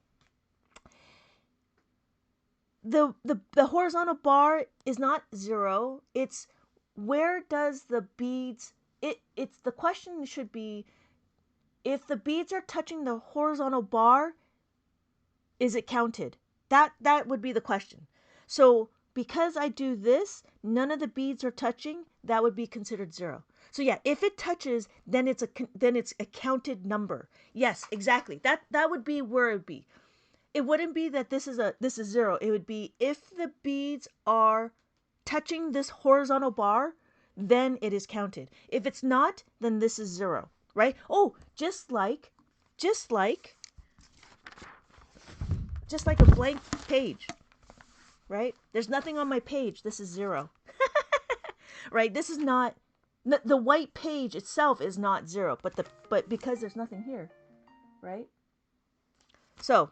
The horizontal bar is not 0. It's where does the beads, it's the question should be, if the beads are touching the horizontal bar, is it counted? That would be the question. So because I do this, none of the beads are touching, that would be considered 0. So yeah, if it touches, then it's a counted number. Yes, exactly. That would be where it would be. It wouldn't be that this is 0. It would be if the beads are touching this horizontal bar, then it is counted. If it's not, then this is 0. Right? Oh, just like a blank page, right? There's nothing on my page. This is 0. Right? This is not, the white page itself is not 0, but because there's nothing here, right? So,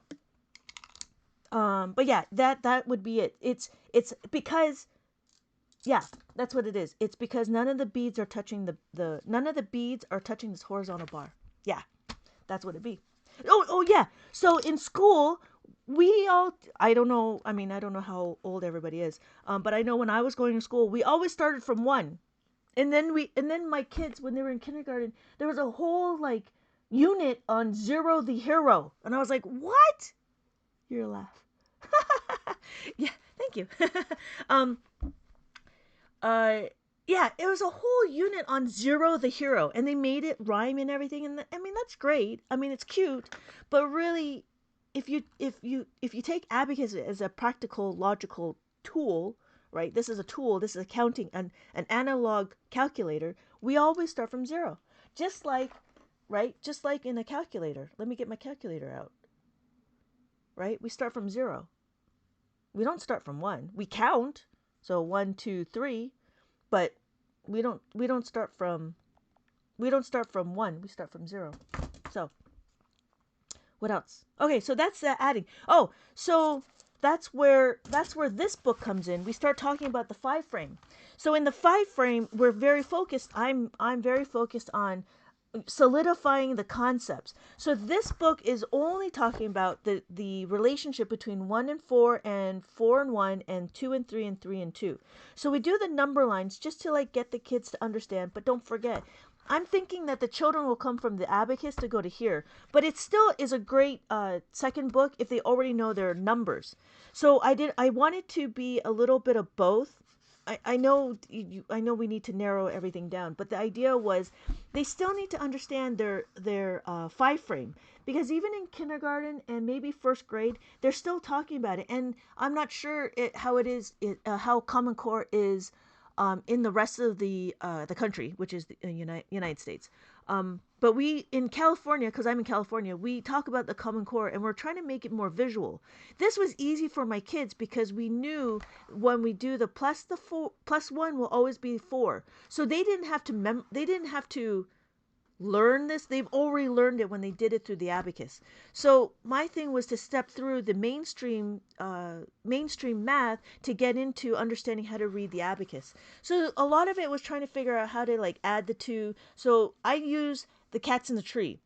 but yeah, that would be it. It's because, yeah, that's what it is. It's because none of the beads are touching none of the beads are touching this horizontal bar. Yeah, that's what it'd be. Oh yeah. So in school, I don't know how old everybody is, but I know when I was going to school, we always started from 1. And then my kids, when they were in kindergarten, there was a whole like unit on 0 the hero. And I was like, what? You're laugh. Yeah, thank you. Yeah, it was a whole unit on 0 the hero, and they made it rhyme and everything. And I mean, that's great. I mean, it's cute, but really, if you take Abacus as a practical, logical tool, right? This is a tool. This is accounting, an analog calculator. We always start from 0, just like, right? Just like in a calculator. Let me get my calculator out. Right? We start from 0. We don't start from 1. We count. So 1, 2, 3. But we don't start from 1. We start from 0. So what else? Okay, so that's the adding. Oh, so that's where this book comes in. We start talking about the 5 frame. So in the 5 frame, we're very focused. I'm very focused on solidifying the concepts. So this book is only talking about the relationship between 1 and 4 and 4 and 1 and 2 and 3 and 3 and 2. So we do the number lines just to like get the kids to understand, but don't forget, I'm thinking that the children will come from the Abacus to go to here, but it still is a great second book if they already know their numbers. So I wanted to be a little bit of both. I know we need to narrow everything down, but the idea was they still need to understand their 5 frame, because even in kindergarten and maybe first grade, they're still talking about it. And I'm not sure how Common Core is in the rest of the country, which is the United States. But we in California, because I'm in California, we talk about the Common Core, and we're trying to make it more visual. This was easy for my kids because we knew when we do the 1 will always be 4, so they didn't have to learn this. They've already learned it when they did it through the abacus. So my thing was to step through the mainstream math to get into understanding how to read the abacus. So a lot of it was trying to figure out how to like add the two. So I use the cats in the tree.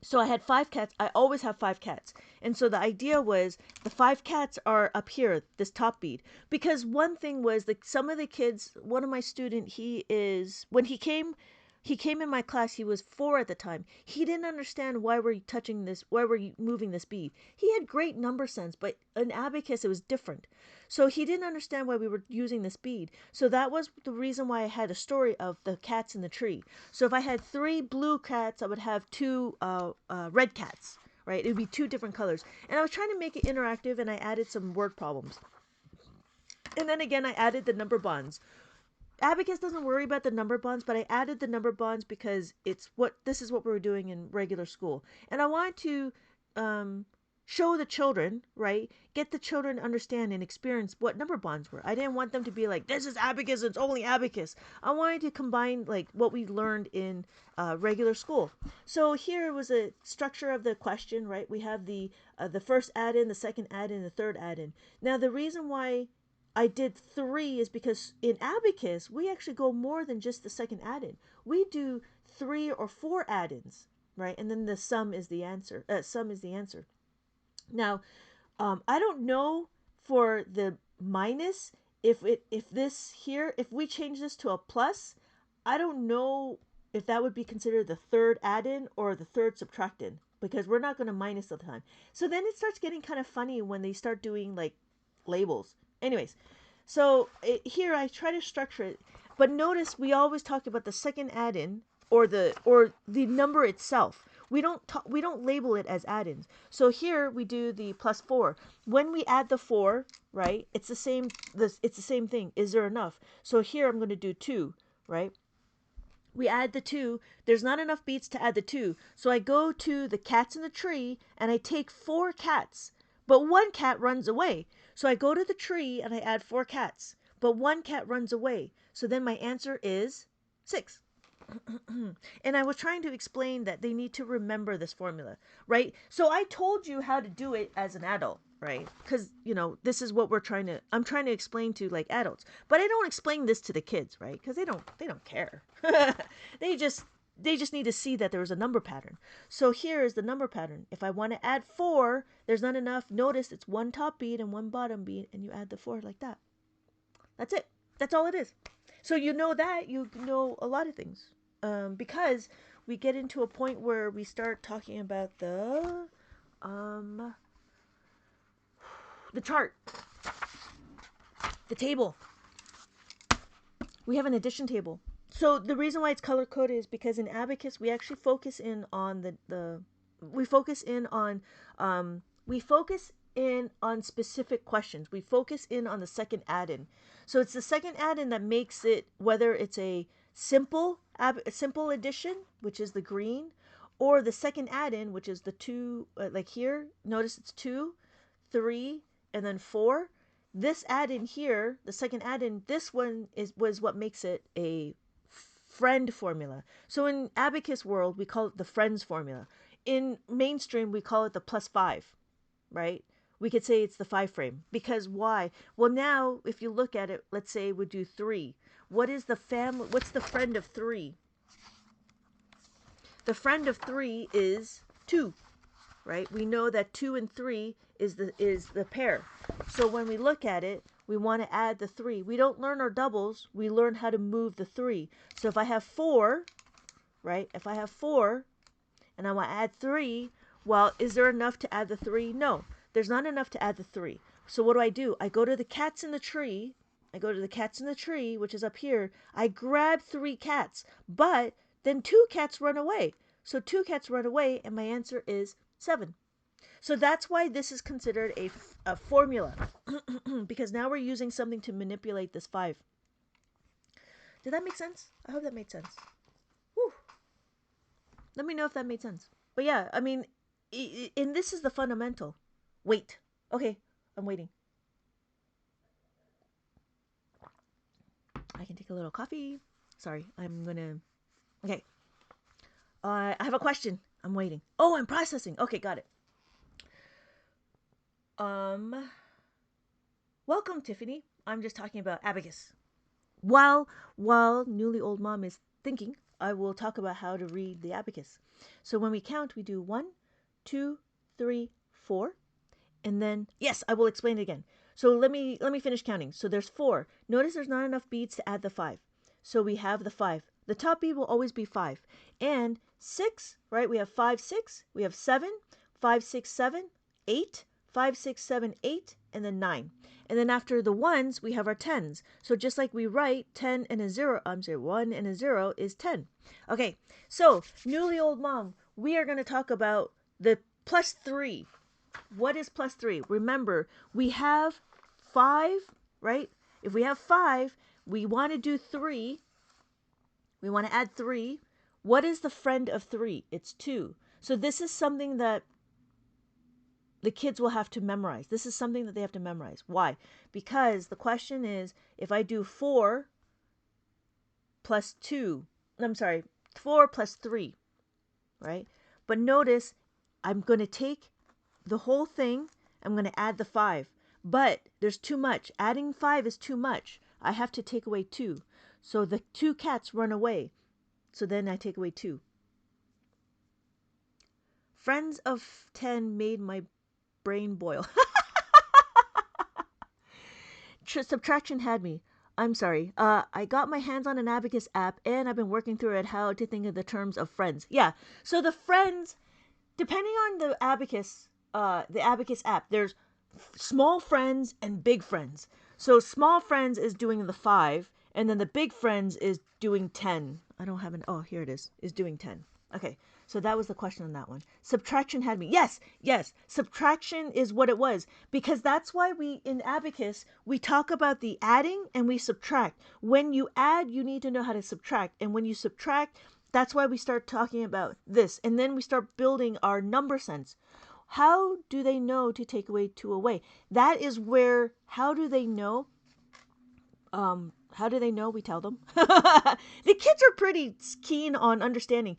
So I had 5 cats. I always have 5 cats. And so the idea was the 5 cats are up here, this top bead. Because one thing was that some of the kids, one of my student, when he came in my class, he was 4 at the time. He didn't understand why we're touching this, why we're moving this bead. He had great number sense, but in abacus, it was different. So he didn't understand why we were using this bead. So that was the reason why I had a story of the cats in the tree. So if I had 3 blue cats, I would have 2 red cats, right? It would be 2 different colors. And I was trying to make it interactive, and I added some word problems. And then again, I added the number bonds. Abacus doesn't worry about the number bonds, but I added the number bonds because this is what we were doing in regular school. And I wanted to show the children, right? Get the children to understand and experience what number bonds were. I didn't want them to be like, this is abacus, it's only abacus. I wanted to combine like what we learned in regular school. So here was a structure of the question, right? We have the first add-in, the second add-in, the third add-in. Now the reason why I did 3 is because in abacus we actually go more than just the second add-in. We do 3 or 4 add-ins, right? And then the sum is the answer. Now, I don't know for the minus if we change this to a plus, I don't know if that would be considered the third add-in or the third subtracted, because we're not going to minus all the time. So then it starts getting kind of funny when they start doing like labels. Anyways, so here I try to structure it, but notice we always talk about the second add-in or the number itself. We don't label it as add-ins. So here we do the +4. When we add the 4, right? It's the same thing. Is there enough? So here I'm going to do 2, right? We add the 2. There's not enough beats to add the 2. So I go to the cats in the tree and I take 4 cats. But 1 cat runs away. So I go to the tree and I add 4 cats. But 1 cat runs away. So then my answer is 6. And I was trying to explain that they need to remember this formula, right? So I told you how to do it as an adult, right? Because, this is what I'm trying to explain to like adults. But I don't explain this to the kids, right? Because they don't care. They just need to see that there is a number pattern. So here is the number pattern. If I want to add 4, there's not enough. Notice it's 1 top bead and 1 bottom bead, and you add the 4 like that. That's it. That's all it is. So you know a lot of things. Because we get into a point where we start talking about the chart, the table. We have an addition table. So the reason why it's color coded is because in Abacus we actually focus in on we focus in on specific questions. We focus in on the second add-in. So it's the second add-in that makes it, whether it's a simple addition, which is the green, or the second add-in, which is the 2, like here, notice it's 2, 3, and then 4. This add-in here, the second add-in, this one was what makes it a friend formula. So in Abacus world, we call it the friends formula. In mainstream, we call it the +5, right? We could say it's the 5 frame. Because why? Well, now, if you look at it, let's say we do 3. What's the friend of 3? The friend of 3 is 2, right? We know that 2 and 3 is the pair. So when we look at it, we want to add the 3. We don't learn our doubles. We learn how to move the 3. So if I have 4, right? If I have 4 and I want to add 3, well, is there enough to add the 3? No, there's not enough to add the 3. So what do? I go to the cats in the tree. Which is up here. I grab 3 cats, but then 2 cats run away. So 2 cats run away, and my answer is 7. So that's why this is considered a formula, because now we're using something to manipulate this 5. Did that make sense? I hope that made sense. Whew. Let me know if that made sense. But yeah, I mean, and this is the fundamental. Wait. Okay, I'm waiting. I can take a little coffee. Sorry, I'm gonna... Okay. I have a question. I'm waiting. Oh, I'm processing. Okay, got it. Welcome, Tiffany. I'm just talking about Abacus. While newly old mom is thinking, I will talk about how to read the Abacus. So when we count, we do 1, 2, 3, 4, and then yes, I will explain it again. So let me finish counting. So there's 4. Notice there's not enough beads to add the 5. So we have the 5. The top bead will always be 5. And 6, right? We have 5, 6. We have 7, 5, 6, 7, 8, 5, 6, 7, 8, and then 9. And then after the 1s, we have our 10s. So just like we write 10 and a 0, 1 and a 0 is 10. Okay, so newly old mom, we are going to talk about the plus 3. What is plus 3? Remember, we have 5, right? If we have 5, we want to do 3. We want to add 3. What is the friend of 3? It's 2. So this is something that the kids will have to memorize. This is something that they have to memorize. Why? Because the question is, if I do 4 plus 2, I'm sorry, 4 plus 3, right? But notice, I'm going to take the whole thing, I'm going to add the 5. But there's too much. Adding 5 is too much. I have to take away 2. So the 2 cats run away. So then I take away 2. Friends of 10 made my brain boil. Subtraction had me. I'm sorry. I got my hands on an Abacus app, and I've been working through it how to think of the terms of friends. Yeah. So the friends, depending on the Abacus app, there's small friends and big friends. So small friends is doing the 5, and then the big friends is doing 10. I don't have an, oh, here it is doing 10. Okay, so that was the question on that one. Subtraction had me. Yes, subtraction is what it was. Because that's why we, in Abacus, we talk about the adding and we subtract. When you add, you need to know how to subtract. And when you subtract, that's why we start talking about this. And then we start building our number sense. How do they know to take away 2 away? That is where, how do they know? How do they know? We tell them. The kids are pretty keen on understanding.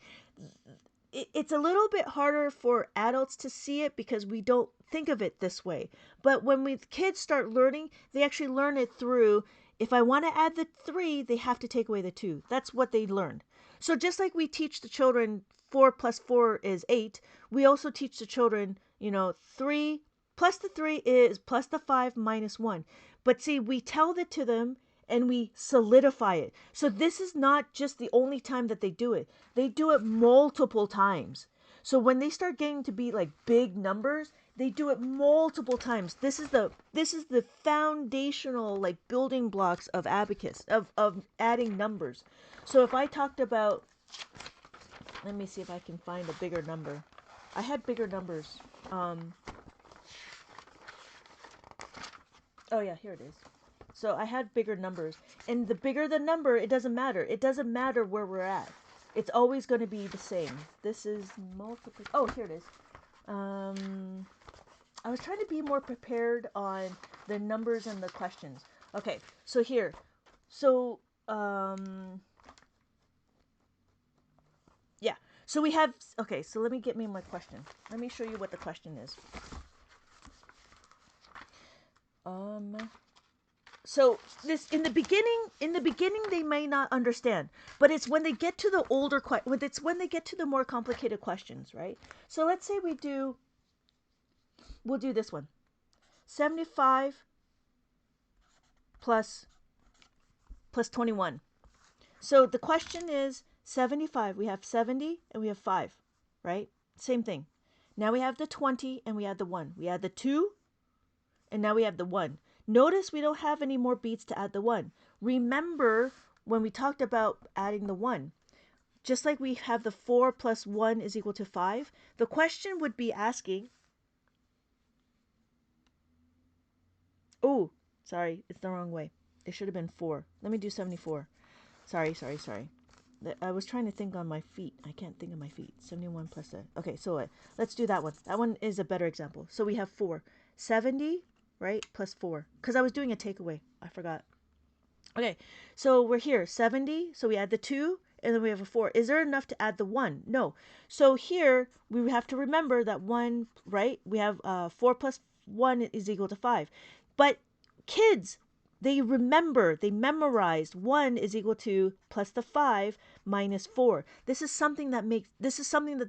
It's a little bit harder for adults to see it because we don't think of it this way. But when kids start learning, they actually learn it through, if I want to add the 3, they have to take away the 2. That's what they learn. So just like we teach the children 4 plus 4 is 8, we also teach the children, 3 plus the 3 is plus the 5 minus 1. But see, we tell it to them and we solidify it. So this is not just the only time that they do it. They do it multiple times. So when they start getting to be like big numbers, they do it multiple times. This is the foundational like building blocks of Abacus, of adding numbers. So if I talked about, let me see if I can find a bigger number. I had bigger numbers. Oh yeah, here it is. So I had bigger numbers. And the bigger the number, it doesn't matter. It doesn't matter where we're at. It's always going to be the same. This is multiple. Oh, here it is. I was trying to be more prepared on the numbers and the questions. Okay, so here. So, yeah. So we have, okay, so let me get me my question. Let me show you what the question is. So this in the beginning they may not understand, but it's when they get to the older it's when they get to the more complicated questions, right? So let's say we'll do this one. 75 plus 21. So the question is 75. We have 70 and we have 5, right? Same thing. Now we have the 20 and we add the 1. We add the 2 and now we have the 1. Notice we don't have any more beats to add the 1. Remember when we talked about adding the 1, just like we have the 4 plus 1 is equal to 5, the question would be asking, oh, sorry, it's the wrong way. It should have been 4. Let me do 74. Sorry. I was trying to think on my feet. I can't think of my feet. 71 plus a. Okay, so let's do that one. That one is a better example. So we have 4. 70, right, plus 4. Because I was doing a takeaway. I forgot. Okay, so we're here. 70, so we add the 2, and then we have a 4. Is there enough to add the 1? No. So here we have to remember that 1, right? We have 4 plus 1 is equal to 5. But kids, they remember, they memorized 1 is equal to plus the 5 minus 4. This is something that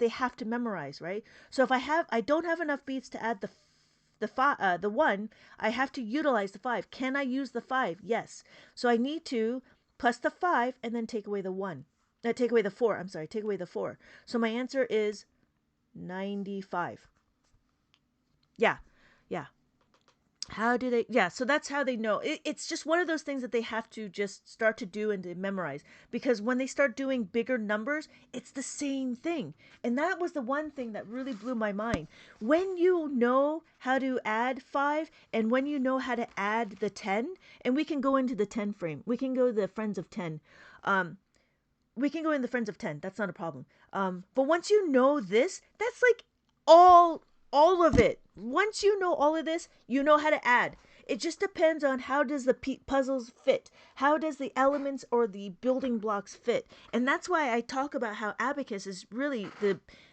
they have to memorize, right? So if I don't have enough beads to add the 1, I have to utilize the 5. Can I use the 5? Yes. So I need to plus the 5 and then take away the 1. Take away the 4. I'm sorry, take away the 4. So my answer is 95. Yeah. Yeah. How do they? Yeah, so that's how they know. It's just one of those things that they have to just start to do and to memorize. Because when they start doing bigger numbers, it's the same thing. And that was the one thing that really blew my mind. When you know how to add 5 and when you know how to add the 10, and we can go into the 10 frame. We can go to the friends of 10. We can go in the friends of 10. That's not a problem. But once you know this, that's like all of it. Once you know all of this, you know how to add. It just depends on how does the puzzles fit. How does the elements or the building blocks fit? And that's why I talk about how Abacus is really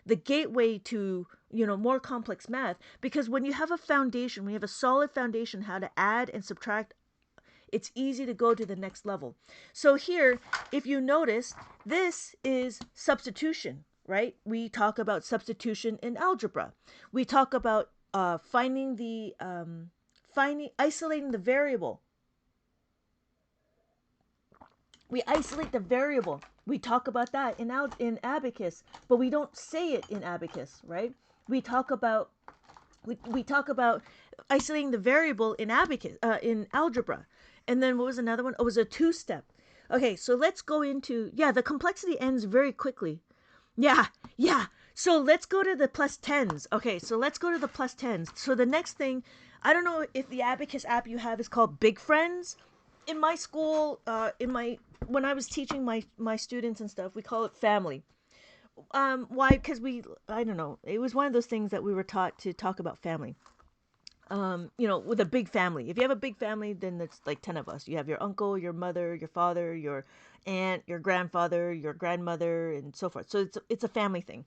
the gateway to, more complex math. Because when you have a foundation, when you have a solid foundation, how to add and subtract, it's easy to go to the next level. So here, if you notice, this is substitution, right? We talk about substitution in algebra. We talk about isolating the variable. We isolate the variable. We talk about that in Abacus, but we don't say it in Abacus, right? We talk about isolating the variable in Abacus, in algebra. And then what was another one? Oh, it was a 2-step. Okay, so let's go into, the complexity ends very quickly. Yeah. So let's go to the plus 10s. Okay, so let's go to the plus 10s. So the next thing, I don't know if the Abacus app you have is called Big Friends. In my school, when I was teaching my students and stuff, we call it Family. Why? Because I don't know. It was one of those things that we were taught to talk about family. With a big family. If you have a big family, then it's like 10 of us. You have your uncle, your mother, your father, your aunt, your grandfather, your grandmother, and so forth. So it's a family thing.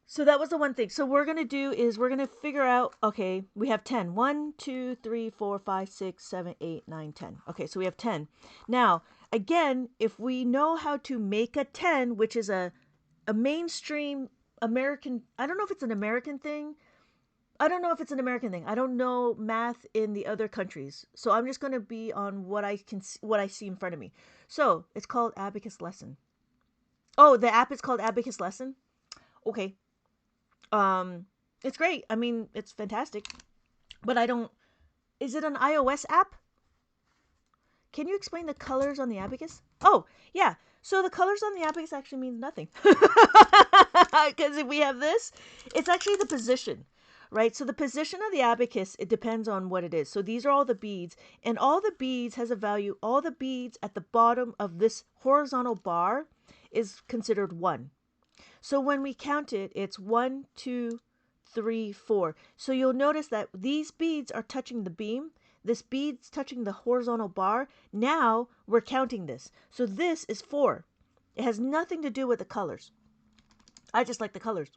So that was the one thing. So what we're going to do is we're going to figure out, okay, we have 10. 1, 2, 3, 4, 5, 6, 7, 8, 9, 10. Okay, so we have 10. Now, again, if we know how to make a 10, which is a mainstream American, I don't know if it's an American thing. I don't know if it's an American thing. I don't know math in the other countries. So I'm just going to be on what I see in front of me. So it's called Abacus Lesson. Oh, the app is called Abacus Lesson? Okay. It's great. I mean, it's fantastic. But is it an iOS app? Can you explain the colors on the Abacus? Oh, yeah. So the colors on the Abacus actually means nothing. Because if we have this, it's actually the position. Right? So the position of the Abacus, it depends on what it is. So these are all the beads, and all the beads has a value. All the beads at the bottom of this horizontal bar is considered 1. So when we count it, it's 1, 2, 3, 4. So you'll notice that these beads are touching the beam. This bead's touching the horizontal bar. Now we're counting this. So this is 4. It has nothing to do with the colors. I just like the colors.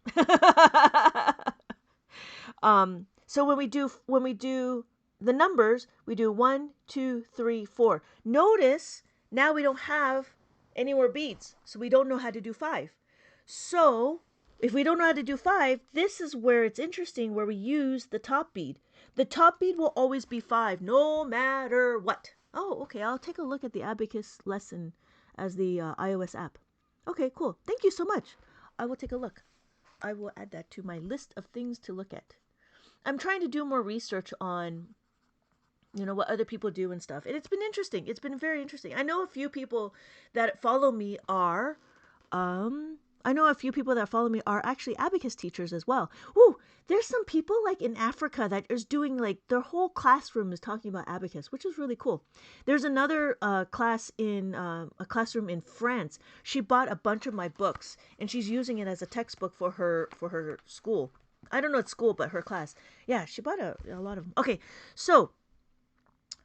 So when we do the numbers, we do 1, 2, 3, 4. Notice now we don't have any more beads, so we don't know how to do 5. So if we don't know how to do 5, this is where it's interesting, where we use the top bead. The top bead will always be 5, no matter what. Oh, okay. I'll take a look at the Abacus Lesson as the iOS app. Okay, cool. Thank you so much. I will take a look. I will add that to my list of things to look at. I'm trying to do more research on, what other people do and stuff. And it's been interesting. It's been very interesting. I know a few people that follow me are actually Abacus teachers as well. Ooh, there's some people like in Africa that is doing like their whole classroom is talking about Abacus, which is really cool. There's another class in a classroom in France. She bought a bunch of my books and she's using it as a textbook for her school. I don't know at school, but her class. Yeah, she bought a lot of them. Okay, so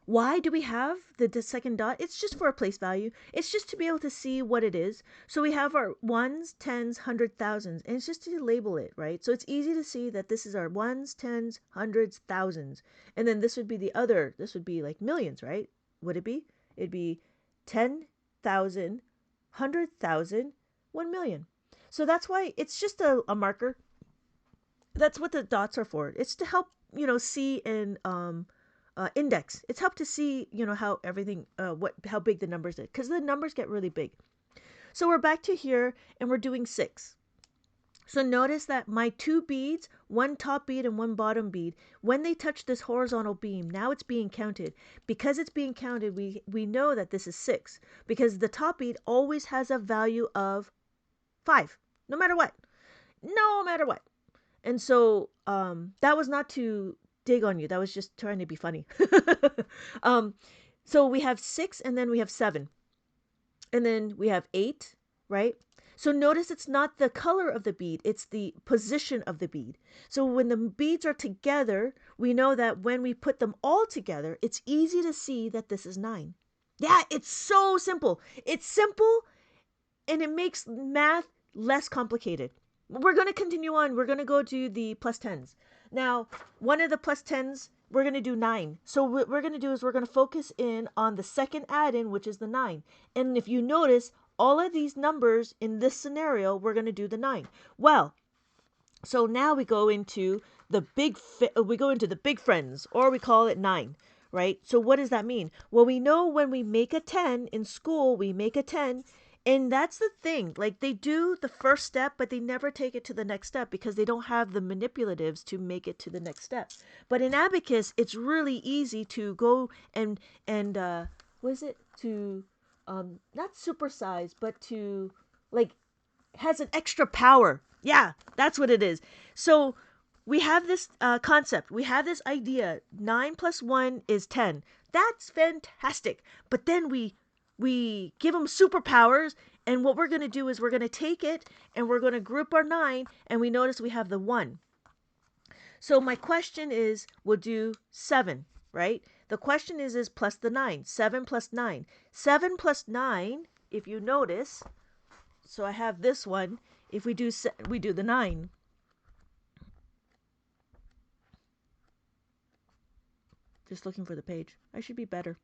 Why do we have the second dot? It's just for a place value. It's just to be able to see what it is. So we have our ones, tens, hundred, thousands, and it's just to label it, right? So it's easy to see that this is our ones, tens, hundreds, thousands. And then this would be the other, this would be like millions, right? Would it be? It'd be 10,000, 100,000, 1 million. So that's why it's just a marker. That's what the dots are for. It's to help, see and index. It's helped to see, how everything, how big the numbers is, because the numbers get really big. So we're back to here and we're doing 6. So notice that my 2 beads, one top bead and one bottom bead, when they touch this horizontal beam, now it's being counted. Because it's being counted, we know that this is 6, because the top bead always has a value of 5, no matter what. No matter what. And so that was not to dig on you. That was just trying to be funny. So we have 6 and then we have 7. And then we have 8, right? So notice it's not the color of the bead, it's the position of the bead. So when the beads are together, we know that when we put them all together, it's easy to see that this is 9. Yeah, it's so simple. It's simple and it makes math less complicated. We're going to continue on. We're going to go to the plus 10s. Now, one of the plus 10s, we're going to do 9. So what we're going to do is we're going to focus in on the second add-in, which is the 9. And if you notice, all of these numbers in this scenario, we're going to do the 9. Well, so now we go into the big friends, or we call it 9. Right? So what does that mean? Well, we know when we make a 10 in school, we make a 10. And that's the thing, like they do the first step, but they never take it to the next step because they don't have the manipulatives to make it to the next step. But in Abacus, it's really easy to go and what is it? To, not supersize, but to, like, has an extra power. Yeah, that's what it is. So we have this concept. We have this idea. 9 plus 1 is 10. That's fantastic. But then we give them superpowers, and what we're going to do is we're going to take it and we're going to group our 9, and we notice we have the 1. So my question is, we'll do 7, right? The question is plus the 9. 7 plus 9. 7 plus 9, if you notice, so I have this one, if we do the 9. Just looking for the page. I should be better.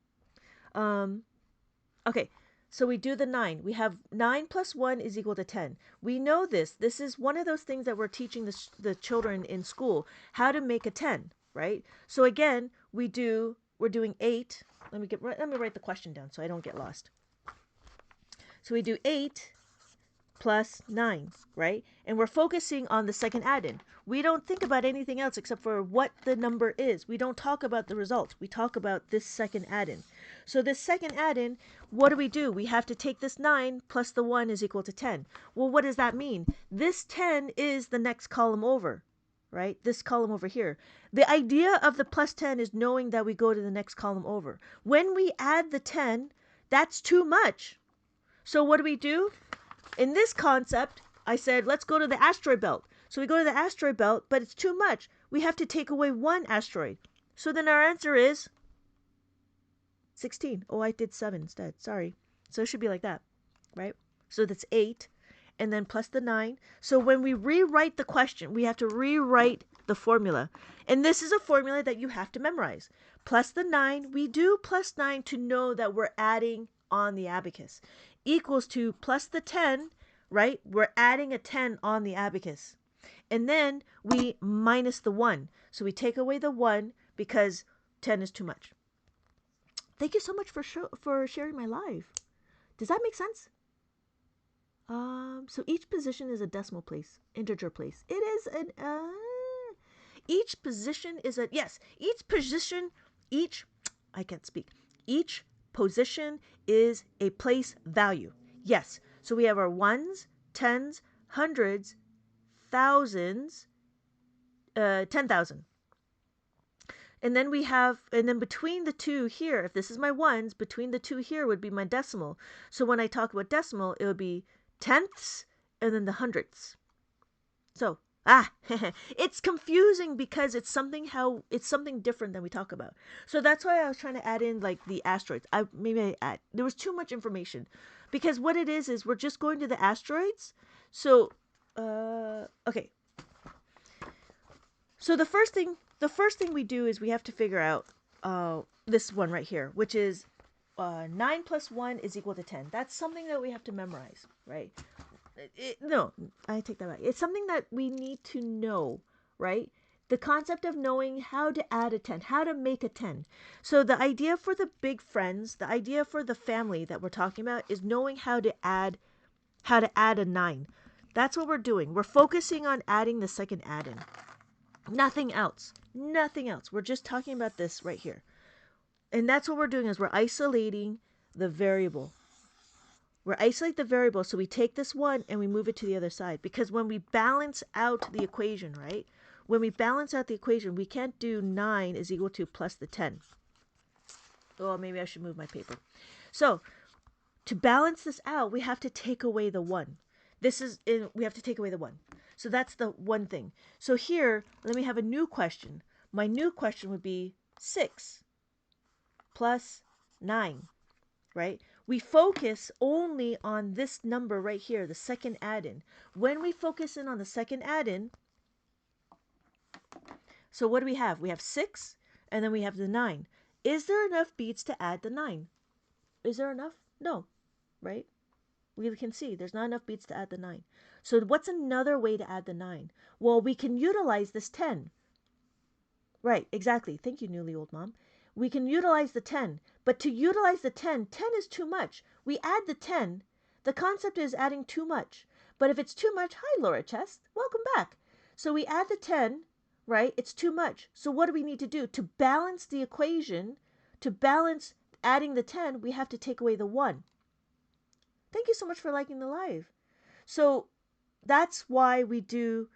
Okay, so we do the 9. We have 9 plus 1 is equal to 10. We know this. This is one of those things that we're teaching the children in school, how to make a 10, right? So again, we're doing 8. Let me write the question down so I don't get lost. So we do 8 plus 9, right? And we're focusing on the second add-in. We don't think about anything else except for what the number is. We don't talk about the results. We talk about this second add-in. So this second add-in, what do? We have to take this 9 plus the 1 is equal to 10. Well, what does that mean? This 10 is the next column over, right? This column over here. The idea of the plus 10 is knowing that we go to the next column over. When we add the 10, that's too much. So what do? In this concept, I said, let's go to the asteroid belt. So we go to the asteroid belt, but it's too much. We have to take away 1 asteroid. So then our answer is 16. Oh, I did 7 instead. Sorry. So it should be like that, right? So that's 8, and then plus the 9. So when we rewrite the question, we have to rewrite the formula. And this is a formula that you have to memorize. Plus the 9, we do plus 9 to know that we're adding on the abacus. Equals to plus the 10, right? We're adding a 10 on the abacus. And then we minus the 1. So we take away the 1 because 10 is too much. Thank you so much for sharing my live. Does that make sense? So each position is a decimal place, integer place. It is each position is each position is a place value. Yes. So we have our ones, tens, hundreds, thousands, 10,000. And then between the two here, if this is my ones, between the two here would be my decimal. So when I talk about decimal, it would be tenths and then the hundredths. So Ah, it's confusing because it's something different than we talk about. So that's why I was trying to add in like the asteroids. There was too much information, because what it is we're just going to the asteroids. So, okay. So the first thing we do is we have to figure out this one right here, which is 9 plus 1 is equal to 10. That's something that we have to memorize, right? No, I take that back. It's something that we need to know, right? The concept of knowing how to add a 10, how to make a 10. So the idea for the big friends, the idea for the family that we're talking about is knowing how to add a 9. That's what we're doing. We're focusing on adding the second add-in. Nothing else. Nothing else. We're just talking about this right here. And that's what we're doing is we're isolating the variable. We're isolate the variable, so we take this one and we move it to the other side. Because when we balance out the equation, right? When we balance out the equation, we can't do 9 is equal to plus the 10. Oh, maybe I should move my paper. So, to balance this out, we have to take away the 1. We have to take away the 1. So that's the one thing. So here, let me have a new question. My new question would be 6 plus 9, right? We focus only on this number right here, the second add-in. When we focus in on the second add-in, so what do we have? We have 6, and then we have the 9. Is there enough beats to add the 9? Is there enough? No, right? We can see there's not enough beats to add the 9. So what's another way to add the 9? Well, we can utilize this 10. Right, exactly. Thank you, newly old mom. We can utilize the 10, but to utilize the 10 is too much. We add the 10. The concept is adding too much. But if it's too much, hi, Laura Chest. Welcome back. So we add the 10, right? It's too much. So what do we need to do? To balance the equation, to balance adding the 10, we have to take away the 1. Thank you so much for liking the live. So that's why we do,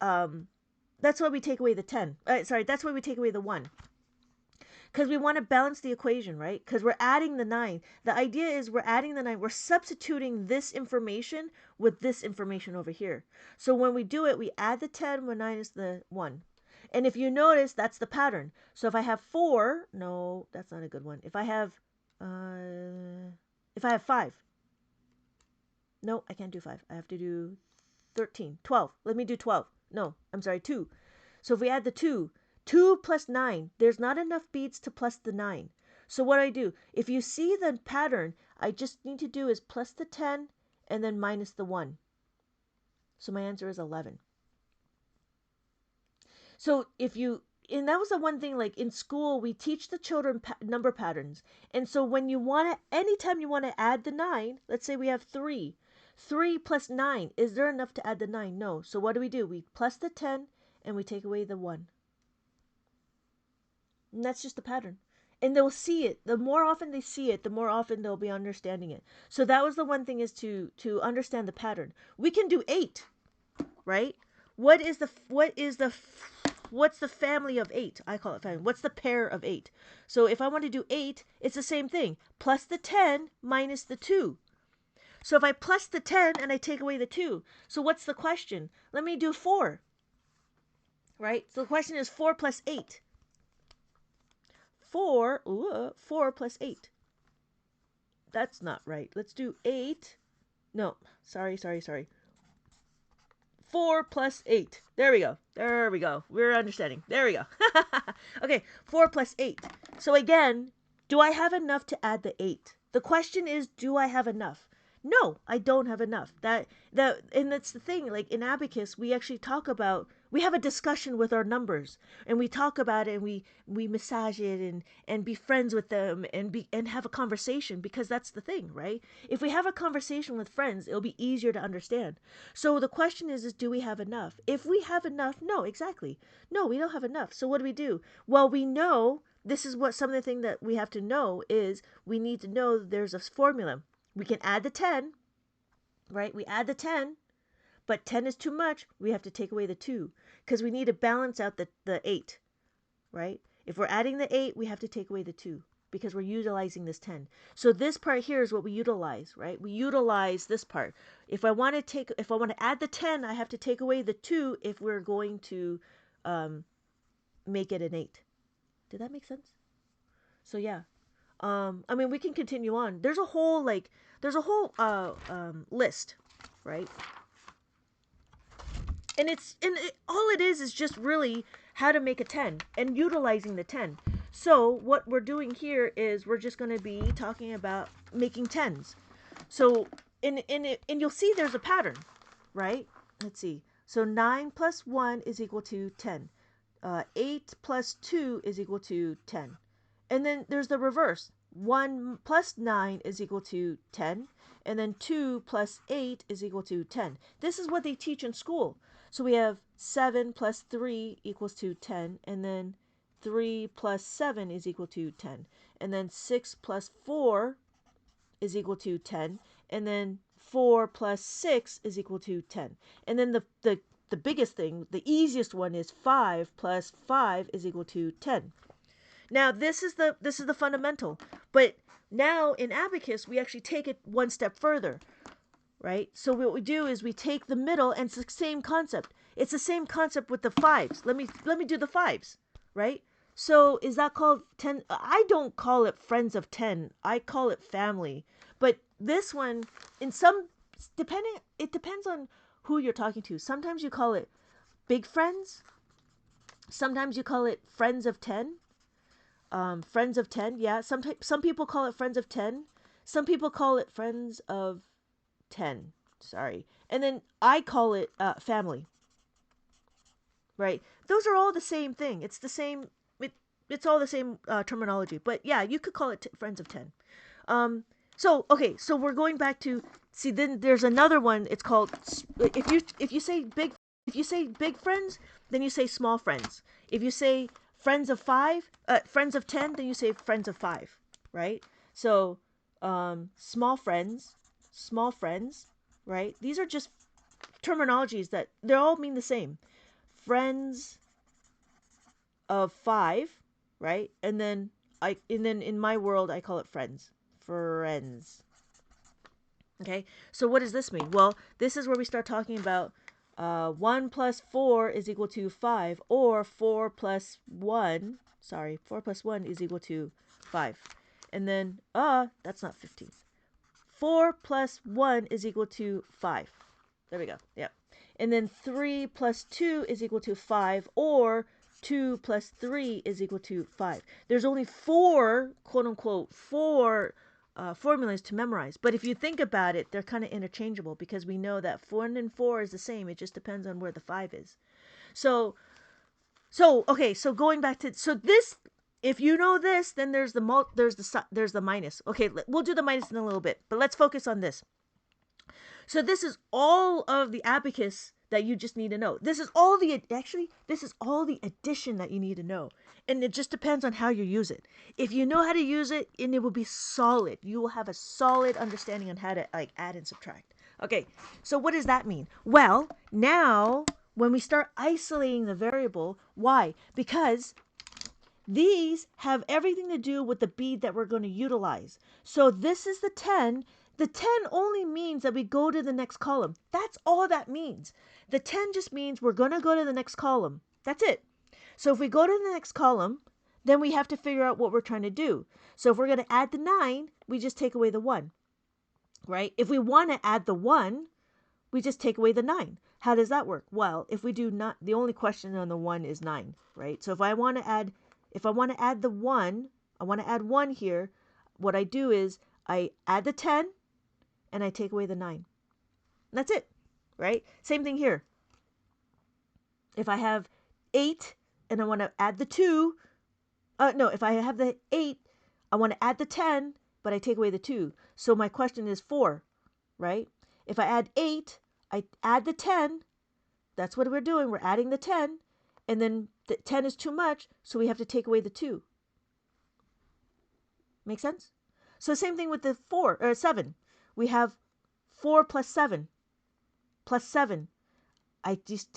that's why we take away the 10. That's why we take away the 1. Because we want to balance the equation, right? Because we're adding the 9. The idea is we're adding the 9. We're substituting this information with this information over here. So when we do it, we add the 10 minus the 1. And if you notice, that's the pattern. So if I have 4, no, that's not a good one. If I have 5, no, I can't do 5. I have to do 13, 12. Let me do 12. No, I'm sorry, 2. So if we add the 2 plus 9, there's not enough beats to plus the 9. So what do? If you see the pattern, I just need to do is plus the 10 and then minus the 1. So my answer is 11. So and that was the one thing, like in school, we teach the children number patterns. And so when anytime you want to add the 9, let's say we have 3. 3 plus 9, is there enough to add the 9? No. So what do? We plus the 10 and we take away the 1. And that's just the pattern. And they'll see it. The more often they see it, the more often they'll be understanding it. So that was the one thing, is to understand the pattern. We can do 8, right? What's the family of 8? I call it family. What's the pair of 8? So if I want to do 8, it's the same thing. Plus the 10 minus the 2. So if I plus the 10 and I take away the 2, so what's the question? Let me do 4, right? So the question is 4 plus 8. 4 plus 8. That's not right. Let's do 8. No, sorry. 4 plus 8. There we go. We're understanding. There we go. Okay, 4 plus 8. So again, do I have enough to add the 8? The question is, do I have enough? No, I don't have enough. And that's the thing. Like in Abacus, we actually talk about, we have a discussion with our numbers, and we talk about it, and we massage it and be friends with them and have a conversation, because that's the thing, right? If we have a conversation with friends, it'll be easier to understand. So the question is do we have enough? If we have enough, no, exactly. No, we don't have enough. So what do? Well, we know, this is what some of the thing that we have to know is, we need to know there's a formula. We can add the 10, right? We add the 10, but 10 is too much. We have to take away the 2, because we need to balance out the 8, right? If we're adding the 8, we have to take away the 2. because we're utilizing this 10. So this part here is what we utilize, right? We utilize this part. If I want to add the 10, I have to take away the 2 if we're going to make it an 8. Did that make sense? So yeah. I mean, we can continue on. There's a whole list, right? And all it is just really how to make a 10 and utilizing the 10. So what we're doing here is we're just going to be talking about making 10s. So and you'll see there's a pattern, right? Let's see. So 9 plus 1 is equal to 10. 8 plus 2 is equal to 10. And then there's the reverse. 1 plus 9 is equal to 10. And then 2 plus 8 is equal to 10. This is what they teach in school. So we have 7 plus 3 equals to 10. And then 3 plus 7 is equal to 10. And then 6 plus 4 is equal to 10. And then 4 plus 6 is equal to 10. And then the biggest thing, the easiest one is 5 plus 5 is equal to 10. Now this is the fundamental, but now in Abacus we actually take it one step further, right? So what we do is we take the middle, and it's the same concept. It's the same concept with the 5s. Let me do the 5s, right? So is that called 10? I don't call it friends of 10. I call it family. But this one, it depends on who you're talking to. Sometimes you call it big friends. Sometimes you call it friends of 10. Friends of 10, yeah. Some people call it friends of 10. Some people call it friends of 10. Sorry. And then I call it family. Right? Those are all the same thing. It's the same. It's all the same terminology. But yeah, you could call it friends of 10. So okay. So we're going back to see. Then there's another one. It's called if you say big friends, then you say small friends. If you say friends of 5, friends of 10, then you say friends of 5, right? So small friends, right? These are just terminologies that they all mean the same. Friends of 5, right? And then in my world I call it friends. Okay, so what does this mean? Well, this is where we start talking about 1 plus 4 is equal to 5, or 4 plus 1 is equal to 5. And then, that's not 15. 4 plus 1 is equal to 5. There we go, yep. And then 3 plus 2 is equal to 5, or 2 plus 3 is equal to 5. There's only 4, quote unquote, 4 formulas to memorize. But if you think about it, they're kind of interchangeable because we know that 1 and 4 is the same. It just depends on where the 5 is. So okay, so going back to, so this, if you know this, then there's the minus. Okay, we'll do the minus in a little bit, but let's focus on this. So this is all of the abacus that you just need to know. This is all the addition that you need to know. And it just depends on how you use it. If you know how to use it, and it will be solid. You will have a solid understanding on how to add and subtract. Okay, so what does that mean? Well, now when we start isolating the variable, why? Because these have everything to do with the bead that we're going to utilize. So this is the 10. The 10 only means that we go to the next column. That's all that means. The 10 just means we're going to go to the next column. That's it. So if we go to the next column, then we have to figure out what we're trying to do. So if we're going to add the 9, we just take away the 1, right? If we want to add the 1, we just take away the 9. How does that work? Well, if we do not, the only question on the 1 is 9, right? So if I want to add the 1, I want to add 1 here, what I do is I add the 10 and I take away the 9. That's it, right? Same thing here. If I have 8 and I want to add the 2, if I have the 8, I want to add the 10, but I take away the 2. So my question is 4, right? If I add 8, I add the 10. That's what we're doing. We're adding the 10. And then the 10 is too much, so we have to take away the 2. Make sense? So same thing with the 7. We have 4 plus 7. Plus 7. I just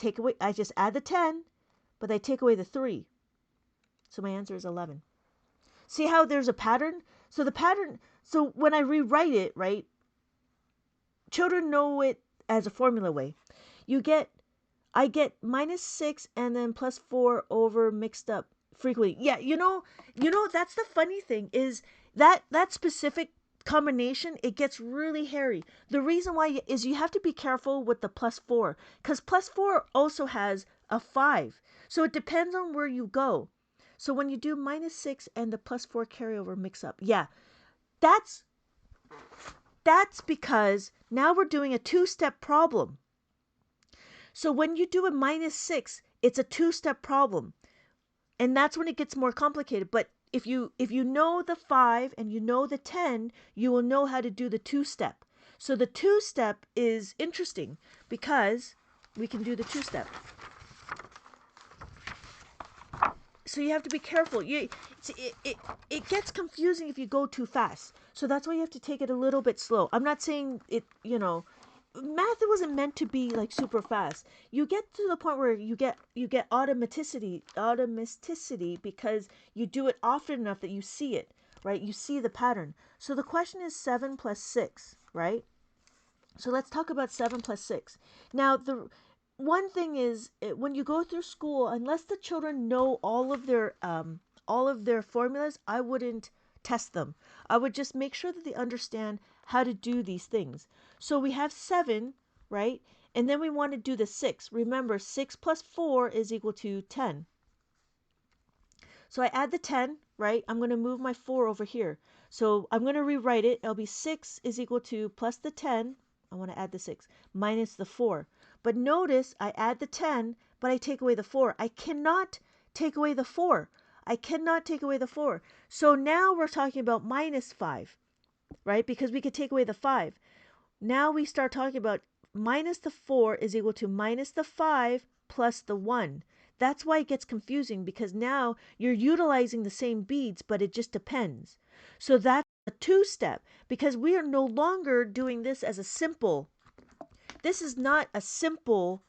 add the 10, but I take away the 3. So my answer is 11. See how there's a pattern? So the pattern, so when I rewrite it, right, children know it as a formula way. You get, I get -6 and then +4 over mixed up frequently. Yeah, that's the funny thing is that specific combination, it gets really hairy. The reason why is you have to be careful with the +4 because +4 also has a 5. So it depends on where you go. So when you do -6 and the +4 carryover mix up, yeah, that's because now we're doing a two-step problem. So when you do a -6, it's a two-step problem. And that's when it gets more complicated. But if you know the 5 and you know the 10, you will know how to do the two-step. So the two-step is interesting because we can do the two-step. So you have to be careful. It gets confusing if you go too fast. So that's why you have to take it a little bit slow. I'm not saying it, math wasn't meant to be like super fast. You get to the point where you get automaticity because you do it often enough that you see it, right? You see the pattern. So the question is 7 plus 6, right? So let's talk about 7 plus 6. Now, the one thing is when you go through school, unless the children know all of their formulas, I wouldn't test them. I would just make sure that they understand how to do these things. So we have 7, right? And then we want to do the 6. Remember, 6 plus 4 is equal to 10. So I add the 10, right? I'm going to move my 4 over here. So I'm going to rewrite it. It'll be 6 is equal to plus the 10. I want to add the 6 minus the 4. But notice I add the 10, but I take away the 4. I cannot take away the 4. I cannot take away the 4. So now we're talking about -5, right? Because we could take away the 5. Now we start talking about minus the 4 is equal to minus the 5 plus the 1. That's why it gets confusing because now you're utilizing the same beads, but it just depends. So that's a two-step because we are no longer doing this as a simple. This is not a simple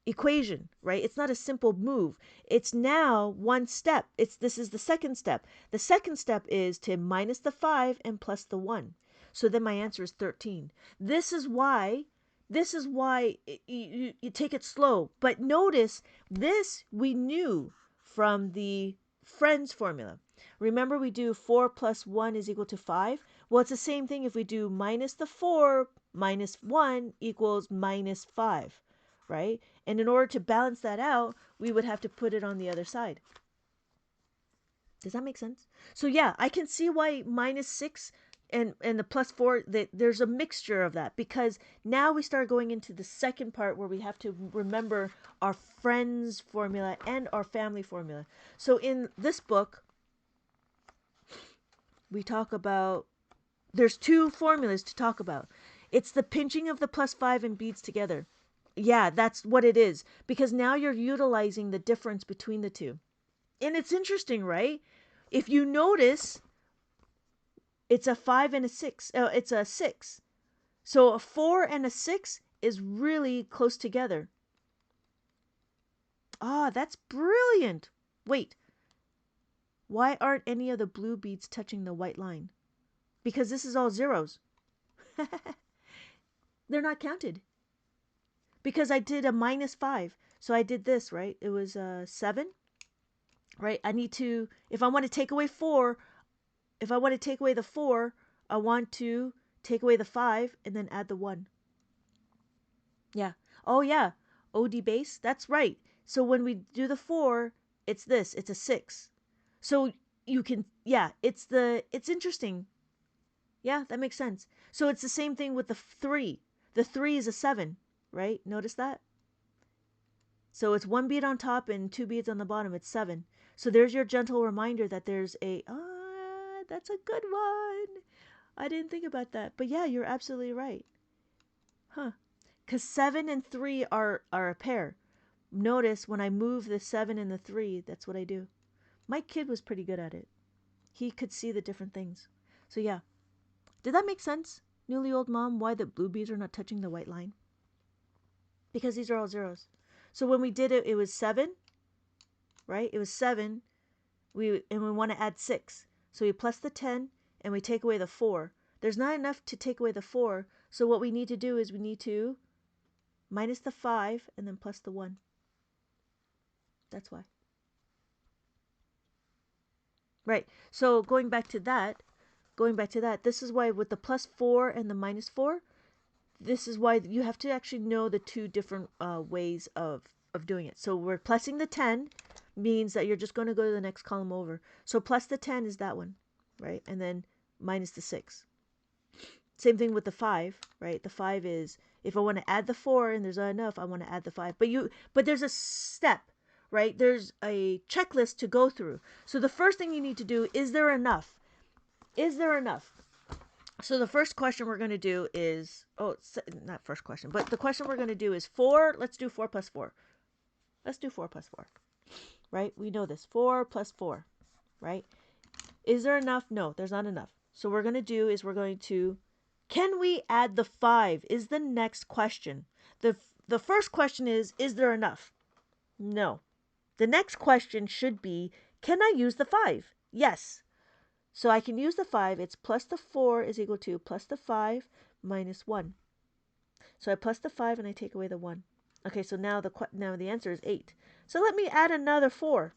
equation, right? It's not a simple move. It's now one step. This is the second step. The second step is to minus the 5 and plus the 1. So then my answer is 13. This is why you take it slow. But notice this we knew from the friends formula. Remember we do 4 plus 1 is equal to 5? Well, it's the same thing if we do minus the 4 minus 1 equals minus 5, right? And in order to balance that out, we would have to put it on the other side. Does that make sense? So yeah, I can see why -6 and the +4, that there's a mixture of that because now we start going into the second part where we have to remember our friends formula and our family formula. So in this book, we talk about, there's two formulas to talk about. It's the pinching of the +5 and beads together. Yeah, that's what it is because now you're utilizing the difference between the two. And it's interesting, right? If you notice, it's a 5 and a 6. It's a 6. So a 4 and a 6 is really close together. Ah, that's brilliant. Wait. Why aren't any of the blue beads touching the white line? Because this is all zeros. They're not counted. Because I did a -5. So I did this, right? It was 7. Right? I need to, if I want to take away 4, if I want to take away the 4, I want to take away the 5 and then add the 1. Yeah. Oh, yeah. OD base. That's right. So when we do the 4, it's this. It's a 6. So you can, yeah, it's interesting. Yeah, that makes sense. So it's the same thing with the 3. The 3 is a 7, right? Notice that? So it's 1 bead on top and 2 beads on the bottom. It's 7. So there's your gentle reminder that there's that's a good one. I didn't think about that. But yeah, you're absolutely right. Huh. Because 7 and 3 are a pair. Notice when I move the 7 and the 3, that's what I do. My kid was pretty good at it. He could see the different things. So yeah. Did that make sense, newly old mom, why the blue beads are not touching the white line? Because these are all zeros. So when we did it, it was 7, right? It was 7. we want to add 6. So we plus the 10 and we take away the 4. There's not enough to take away the 4. So what we need to do is we need to minus the 5 and then plus the 1. That's why. Right. So going back to that, this is why with the plus 4 and the minus 4, this is why you have to actually know the two different ways of doing it. So we're plussing the 10 means that you're just going to go to the next column over. So plus the 10 is that one, right? And then minus the 6. Same thing with the 5, right? The 5 is, if I want to add the 4 and there's not enough, I want to add the 5. But there's a step, right? There's a checklist to go through. So the first thing you need to do, is there enough? Is there enough? So the first question we're going to do is, not first question, but the question we're going to do is 4. Let's do 4 plus 4. Let's do 4 plus 4, right? We know this, 4 plus 4, right? Is there enough? No, there's not enough. So what we're going to do is we're going to, can we add the 5 is the next question. The first question is there enough? No. The next question should be, can I use the 5? Yes. So I can use the 5. It's plus the 4 is equal to plus the 5 minus 1. So I plus the 5 and I take away the 1. Okay, so now the answer is 8. So let me add another 4.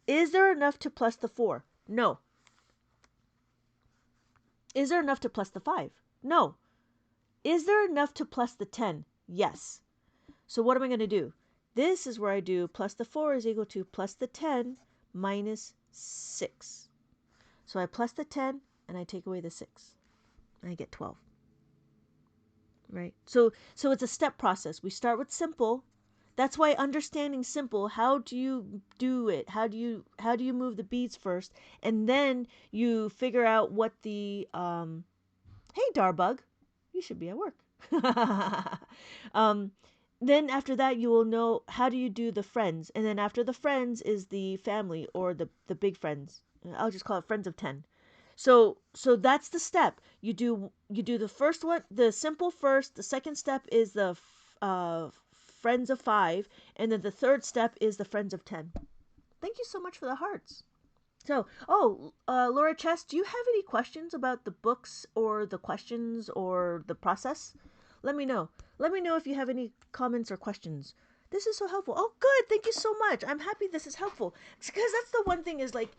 Is there enough to plus the 4? No. Is there enough to plus the 5? No. Is there enough to plus the 10? Yes. So what am I going to do? This is where I do plus the 4 is equal to plus the 10 minus 6. So I plus the 10 and I take away the 6. And I get 12. Right? So it's a step process. We start with simple. That's why understanding simple, how do you do it? How do you move the beads first? And then you figure out what the hey Darbug, you should be at work. Then after that you will know how do you do the friends, and then after the friends is the family or the big friends. I'll just call it friends of 10. So that's the step. You do the first one, the simple first. The second step is the friends of 5, and then the third step is the friends of 10. Thank you so much for the hearts. So, Laura Chess, do you have any questions about the books or the questions or the process? Let me know. Let me know if you have any comments or questions. This is so helpful. Oh, good. Thank you so much. I'm happy this is helpful. Because that's the one thing is like,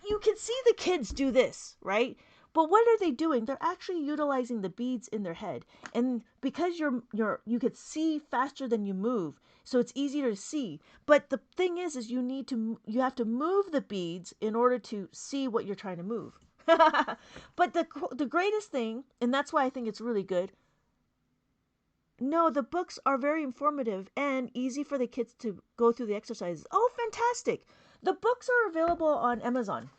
you can see the kids do this, right? But what are they doing? They're actually utilizing the beads in their head. And because you could see faster than you move, so it's easier to see. But the thing is you have to move the beads in order to see what you're trying to move. But the greatest thing, and that's why I think it's really good, no, the books are very informative and easy for the kids to go through the exercises. Oh, fantastic. The books are available on Amazon.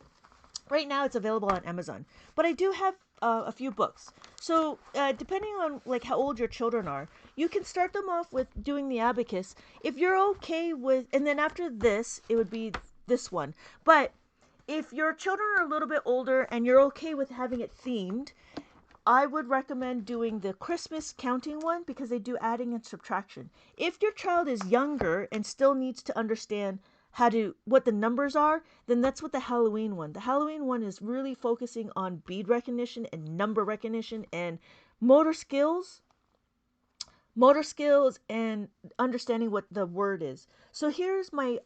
Right now it's available on Amazon. But I do have a few books. So depending on like how old your children are, you can start them off with doing the Abacus. If you're okay with, and then after this, it would be this one. But if your children are a little bit older and you're okay with having it themed, I would recommend doing the Christmas counting one because they do adding and subtraction. If your child is younger and still needs to understand what the numbers are, then that's what the Halloween one. The Halloween one is really focusing on bead recognition and number recognition and motor skills and understanding what the word is. So here's my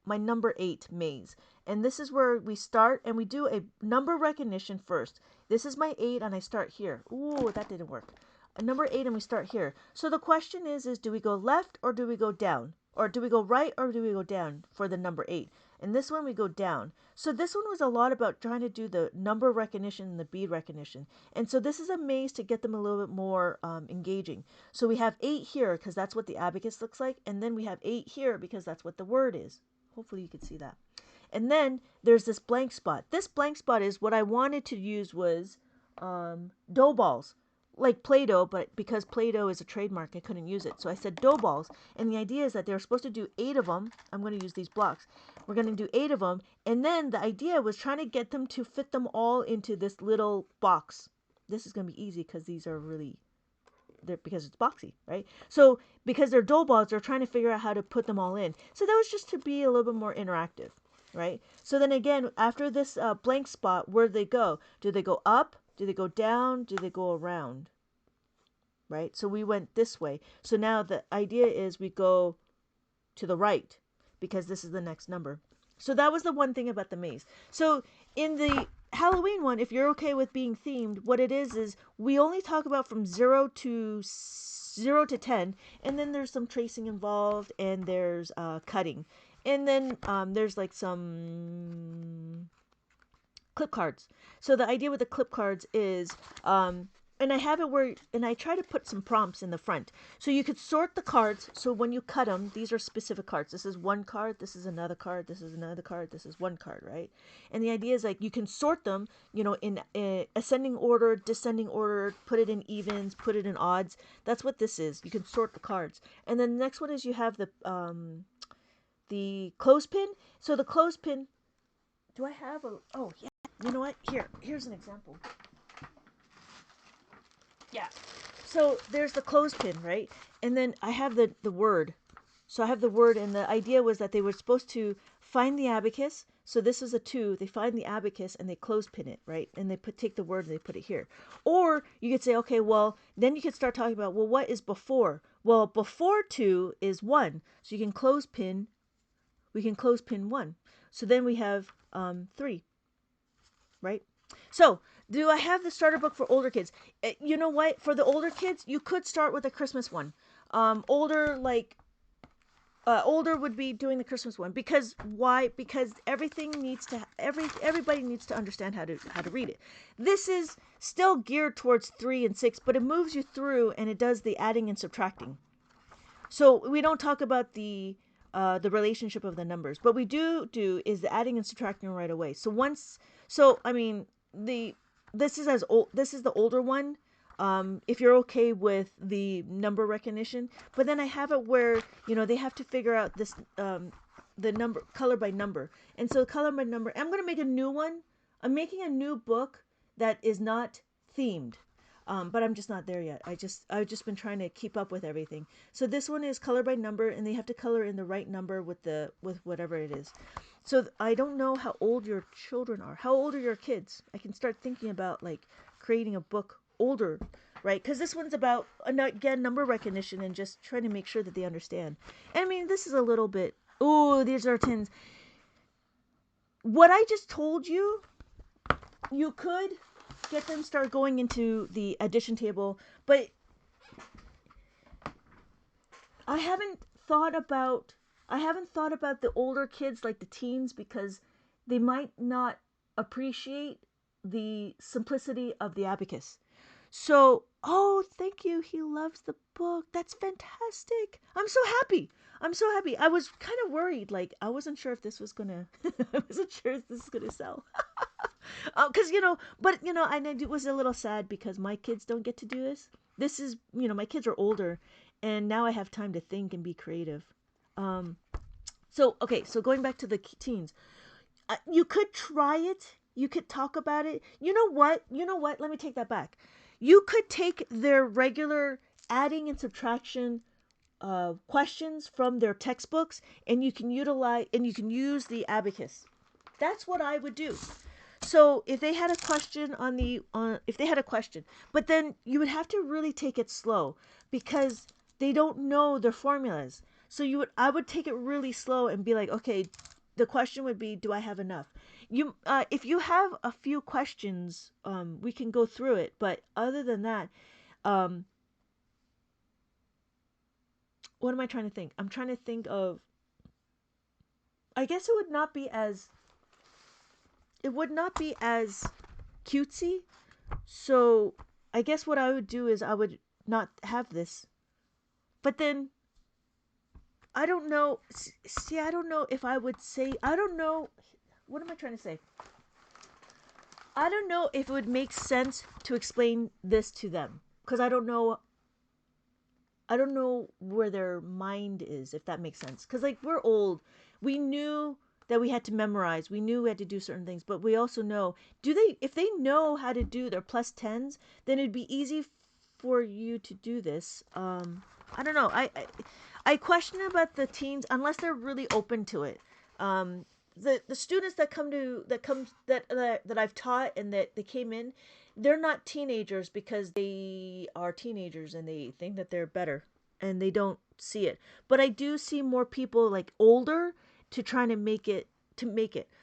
my number 8 maze. And this is where we start and we do a number recognition first. This is my 8 and I start here. Ooh, that didn't work. A number 8 and we start here. So the question is do we go left or do we go down? Or do we go right or do we go down for the number 8? And this one we go down. So this one was a lot about trying to do the number recognition and the bead recognition. And so this is a maze to get them a little bit more engaging. So we have 8 here because that's what the abacus looks like. And then we have 8 here because that's what the word is. Hopefully you can see that. And then there's this blank spot. This blank spot is what I wanted to use was dough balls. Like Play-Doh, but because Play-Doh is a trademark, I couldn't use it. So I said dough balls. And the idea is that they were supposed to do 8 of them. I'm going to use these blocks. We're going to do 8 of them. And then the idea was trying to get them to fit them all into this little box. This is going to be easy because these are really because it's boxy, right? So because they're dough balls, they're trying to figure out how to put them all in. So that was just to be a little bit more interactive, right? So then again, after this blank spot, where do they go? Do they go up? Do they go down? Do they go around? Right? So we went this way. So now the idea is we go to the right because this is the next number. So that was the one thing about the maze. So in the Halloween one, if you're okay with being themed, what it is we only talk about from 0 to 10, and then there's some tracing involved, and there's cutting, and then there's like some clip cards. So the idea with the clip cards is, and I have it where, and I try to put some prompts in the front. So you could sort the cards. So when you cut them, these are specific cards. This is one card. This is another card. This is another card. This is one card, right? And the idea is like you can sort them, in ascending order, descending order, put it in evens, put it in odds. That's what this is. You can sort the cards. And then the next one is you have the clothespin. So the clothespin, do I have a, oh yeah. You know what? Here's an example. Yeah. So there's the clothespin, right? And then I have the word. So I have the word, and the idea was that they were supposed to find the abacus. So this is a 2. They find the abacus and they clothespin it, right? And they take the word and they put it here. Or you could say, okay, well, then you could start talking about, well, what is before? Well, before 2 is 1. So you can clothespin. We can clothespin 1. So then we have 3. Right? So, do I have the starter book for older kids? You know what? For the older kids, you could start with a Christmas one. Older would be doing the Christmas one. Because why? Because everybody needs to understand how to read it. This is still geared towards 3 and 6, but it moves you through and it does the adding and subtracting. So we don't talk about the relationship of the numbers, but we do is the adding and subtracting right away. So this is the older one. If you're okay with the number recognition, but then I have it where they have to figure out this the number color by number, and so color by number. I'm gonna make a new one. I'm making a new book that is not themed. But I'm just not there yet. I've just been trying to keep up with everything. So this one is color by number, and they have to color in the right number with whatever it is. So I don't know how old your children are. How old are your kids? I can start thinking about like creating a book older, right? Because this one's about again number recognition and just trying to make sure that they understand. And I mean, this is a little bit. Oh, these are 10s. What I just told you, you could get them start going into the addition table, but I haven't thought about the older kids, like the teens, because they might not appreciate the simplicity of the abacus. So, oh, thank you. He loves the book. That's fantastic. I'm so happy. I was kind of worried. Like, I wasn't sure if this was gonna sell. Because and it was a little sad because my kids don't get to do this. This is, my kids are older, and now I have time to think and be creative. So going back to the teens, you could try it. You could talk about it. You know what? Let me take that back. You could take their regular adding and subtraction questions from their textbooks, and you can use the abacus. That's what I would do. So if they had a question but then you would have to really take it slow because they don't know their formulas. So I would take it really slow and be like, okay, the question would be, do I have enough? If you have a few questions, we can go through it. But other than that, what am I trying to think? I'm trying to think of, I guess it would not be as cutesy. So I guess what I would do is I would not have this. But then I don't know. See, I don't know if I would say, I don't know. What am I trying to say? I don't know if it would make sense to explain this to them because I don't know where their mind is, if that makes sense. Because like we're old. We knew that we had to memorize. We knew we had to do certain things, but we also know, if they know how to do their plus 10s, then it'd be easy for you to do this. I don't know. I question about the teens unless they're really open to it. The students that I've taught and that they came in, they're not teenagers because they are teenagers and they think that they're better and they don't see it. But I do see more people like older to trying to make it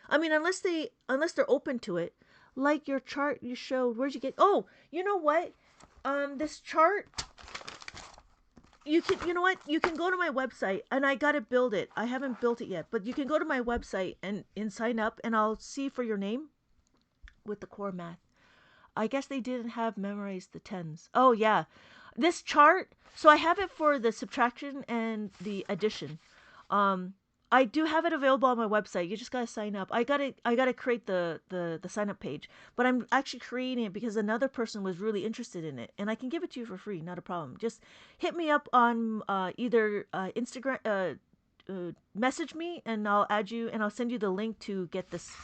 I mean, unless they're open to it, like your chart you showed. Where'd you get? Oh, you know what? This chart. You know what? You can go to my website, and I gotta build it. I haven't built it yet, but you can go to my website and sign up, and I'll see for your name with the core math. I guess they didn't have memorized the tens. Oh yeah, this chart. So I have it for the subtraction and the addition. Um, I do have it available on my website. You just gotta sign up. I gotta create the sign up page. But I'm actually creating it because another person was really interested in it, and I can give it to you for free, not a problem. Just hit me up on either Instagram. Message me and I'll add you and I'll send you the link to get this.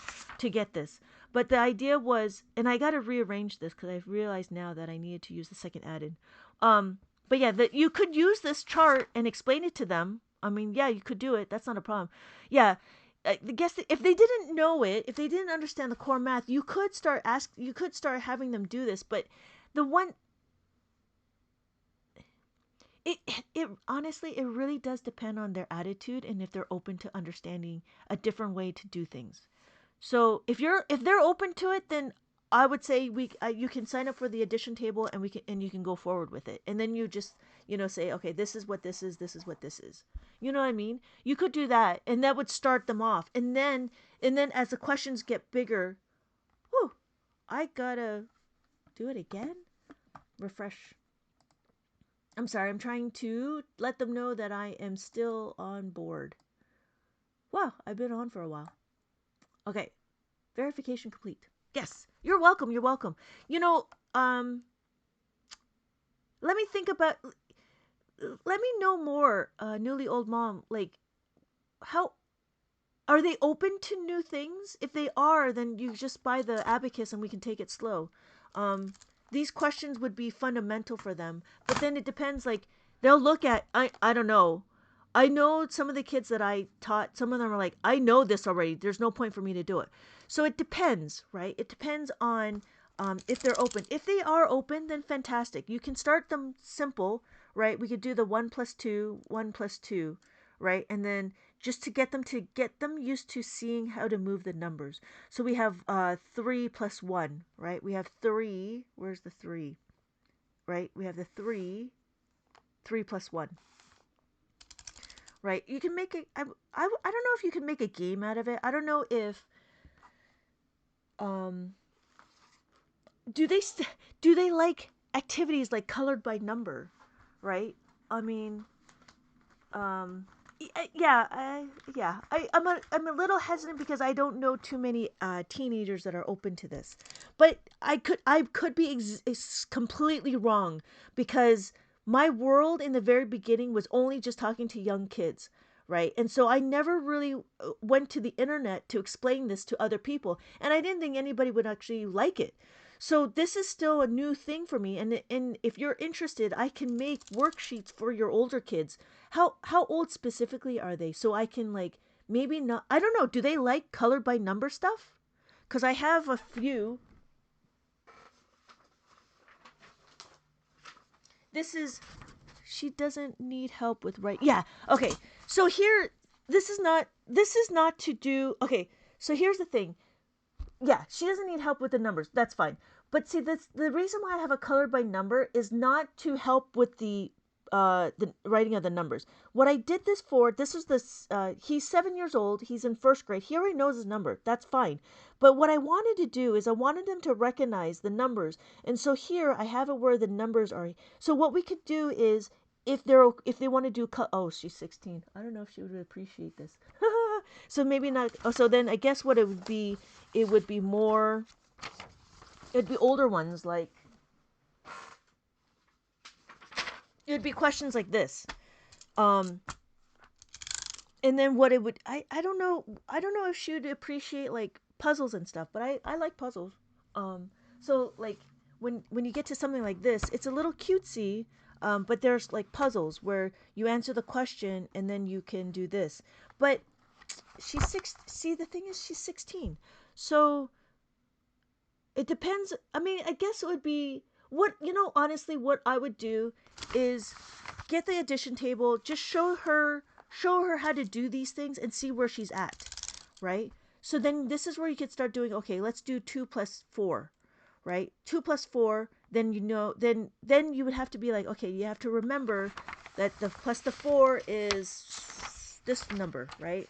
But the idea was, and I got to rearrange this because I've realized now that I needed to use the second add-in. But yeah, that you could use this chart and explain it to them. I mean, yeah, you could do it. That's not a problem. Yeah, I guess if they didn't know it, if they didn't understand the core math, you could start having them do this. But the one, it it honestly, it really does depend on their attitude and if they're open to understanding a different way to do things. So if they're open to it, then I would say you can sign up for the addition table and you can go forward with it. And then you just say, okay, this is what this is, this is what this is. You know what I mean? You could do that, and that would start them off. And then as the questions get bigger, whew, I gotta do it again. Refresh. I'm sorry. I'm trying to let them know that I am still on board. Wow, I've been on for a while. Okay. Verification complete. Yes. You're welcome. You're welcome. You know, let me think about let me know more, newly old mom, like how are they open to new things? If they are, then you just buy the abacus and we can take it slow. Um these questions would be fundamental for them, but then it depends, like they'll look at I don't know. I know some of the kids that I taught, some of them are like, I know this already. There's no point for me to do it. So it depends, right? It depends on if they're open. If they are open, then fantastic. You can start them simple, right? We could do the 1 plus 2, 1 plus 2, right? And then just to get them used to seeing how to move the numbers. So we have 3 plus 1, right? We have 3. Where's the 3? Right? We have the 3. 3 plus 1. Right? You can make it. I don't know if you can make a game out of it. I don't know if do they like activities like colored by number, right? I mean, yeah. I'm a little hesitant because I don't know too many teenagers that are open to this, but I could be completely wrong because my world in the very beginning was only just talking to young kids, right? And so I never really went to the internet to explain this to other people, and I didn't think anybody would actually like it. So this is still a new thing for me, and if you're interested, I can make worksheets for your older kids. How old specifically are they? So I can like maybe not. I don't know. Do they like color by number stuff? Because I have a few. This is she doesn't need help with right. Yeah. Okay. So here this is not to do. Okay. So here's the thing. Yeah, she doesn't need help with the numbers. That's fine. But see, that's the reason why I have a color by number is not to help with the writing of the numbers. What I did this for, this is this he's 7 years old, he's in first grade. He already knows his number. That's fine. But what I wanted to do is I wanted them to recognize the numbers. And so here I have it where the numbers are. So what we could do is if they want to do oh, she's 16. I don't know if she would appreciate this. So maybe not. Oh, so then I guess what it would be more, it'd be older ones, like it'd be questions like this. And then what it would, I don't know if she would appreciate like puzzles and stuff, but I like puzzles. So like when you get to something like this, it's a little cutesy, but there's like puzzles where you answer the question and then you can do this. But she's six. See, the thing is, she's 16, so it depends. I mean, I guess it would be what honestly, what I would do is get the addition table, just show her how to do these things and see where she's at, right? So then this is where you could start doing, okay, let's do 2 plus 4, right? 2 plus 4, then then you would have to be like, okay, you have to remember that the plus the 4 is this number, right?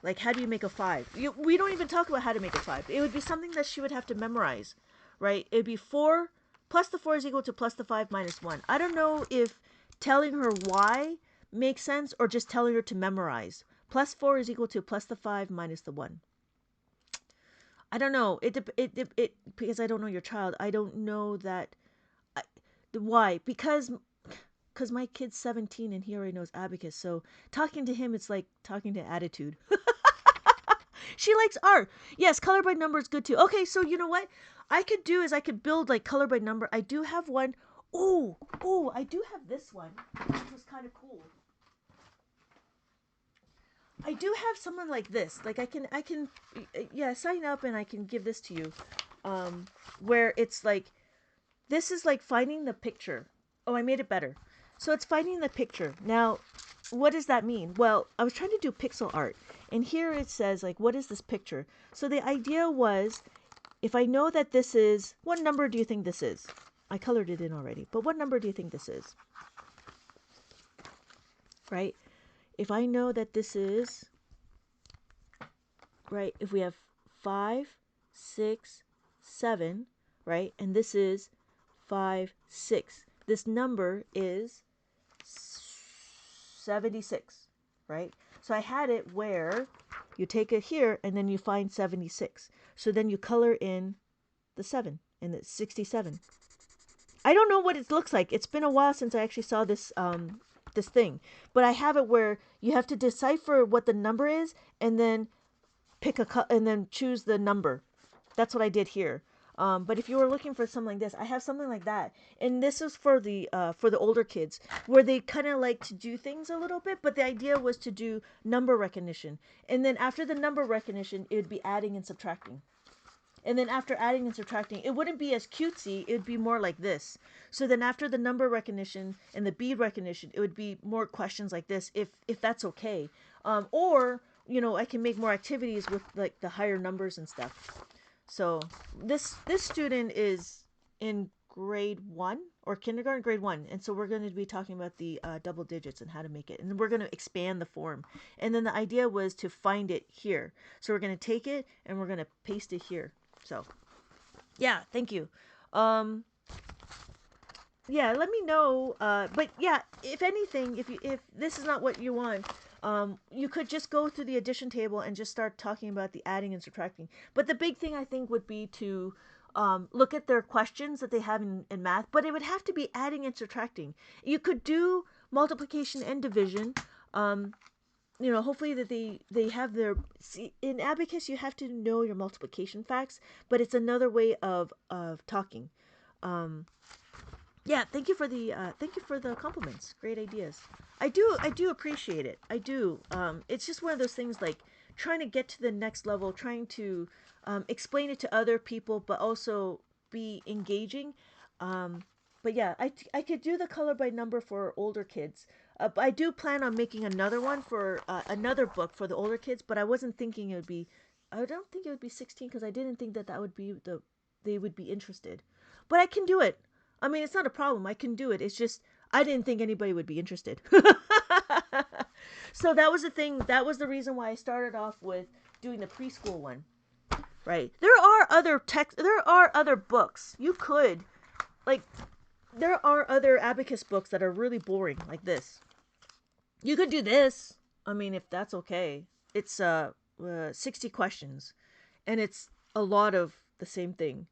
Like, how do you make a 5? We don't even talk about how to make a 5. It would be something that she would have to memorize, right? It'd be 4 plus the 4 is equal to plus the 5 minus 1. I don't know if telling her why makes sense or just telling her to memorize. Plus 4 is equal to plus the 5 minus the 1. I don't know. It because I don't know your child. I don't know that. Why? Because my kid's 17 and he already knows Abacus. So talking to him, it's like talking to attitude. She likes art. Yes, color by number is good too. Okay, so you know what I could do is I could build like color by number. I do have one. Oh, I do have this one, which was kind of cool. I do have someone like this. Like I can, yeah, sign up and I can give this to you. Where it's like, this is like finding the picture. Oh, I made it better. So it's finding the picture. Now, what does that mean? Well, I was trying to do pixel art. And here it says, like, what is this picture? So the idea was, if I know that this is, what number do you think this is? I colored it in already. But what number do you think this is? Right? If I know that this is, right, if we have 5, 6, 7, right? And this is 5, 6. This number is 76, right? So I had it where you take it here and then you find 76. So then you color in the 7 and it's 67. I don't know what it looks like. It's been a while since I actually saw this this thing. But I have it where you have to decipher what the number is and then and then choose the number. That's what I did here. But if you were looking for something like this, I have something like that. And this is for the older kids where they kind of like to do things a little bit. But the idea was to do number recognition. And then after the number recognition, it would be adding and subtracting. And then after adding and subtracting, it wouldn't be as cutesy. It would be more like this. So then after the number recognition and the bead recognition, it would be more questions like this, if that's okay. Or, I can make more activities with like the higher numbers and stuff. So this student is in grade 1 or kindergarten, grade 1. And so we're going to be talking about the double digits and how to make it. And we're going to expand the form. And then the idea was to find it here. So we're going to take it and we're going to paste it here. So yeah, thank you. Yeah, let me know. But yeah, if anything, if this is not what you want, you could just go through the addition table and just start talking about the adding and subtracting. But the big thing I think would be to look at their questions that they have in math, but it would have to be adding and subtracting. You could do multiplication and division. Hopefully that they have their, see, in Abacus you have to know your multiplication facts, but it's another way of talking. Yeah, thank you for the compliments. Great ideas. I do appreciate it. I do. It's just one of those things, like trying to get to the next level, trying to explain it to other people, but also be engaging. But yeah, I could do the color by number for older kids. But I do plan on making another one for another book for the older kids. But I wasn't thinking it would be. I don't think it would be 16 because I didn't think that would be they would be interested. But I can do it. I mean, it's not a problem. I can do it. It's just I didn't think anybody would be interested. So that was the thing. That was the reason why I started off with doing the preschool one. Right. There are other books. You could, like, there are other Abacus books that are really boring, like this. You could do this. I mean, if that's okay. It's 60 questions, and it's a lot of the same thing.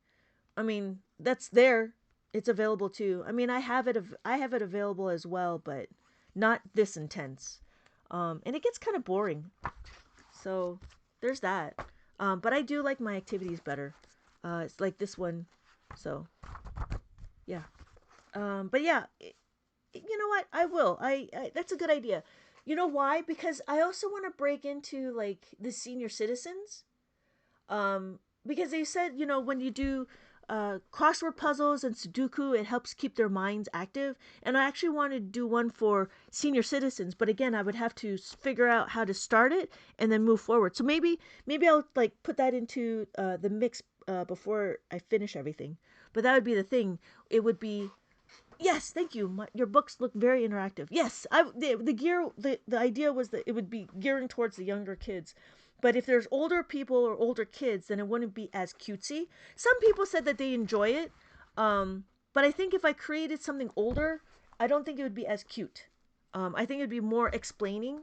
I mean, that's there. It's available too. I mean, I have it available as well, but not this intense. And it gets kind of boring. So there's that. But I do like my activities better. It's like this one. So yeah. But yeah, you know what? I will. That's a good idea. You know why? Because I also want to break into like the senior citizens. Because they said, you know, when you do crossword puzzles and Sudoku, it helps keep their minds active. And I actually wanted to do one for senior citizens, but again, I would have to figure out how to start it and then move forward. So maybe I'll like put that into the mix before I finish everything. But that would be the thing. It would be Yes, thank you. Your books look very interactive. Yes, the idea was that it would be gearing towards the younger kids. But if there's older people or older kids, then it wouldn't be as cutesy. Some people said that they enjoy it. But I think if I created something older, I don't think it would be as cute. I think it would be more explaining.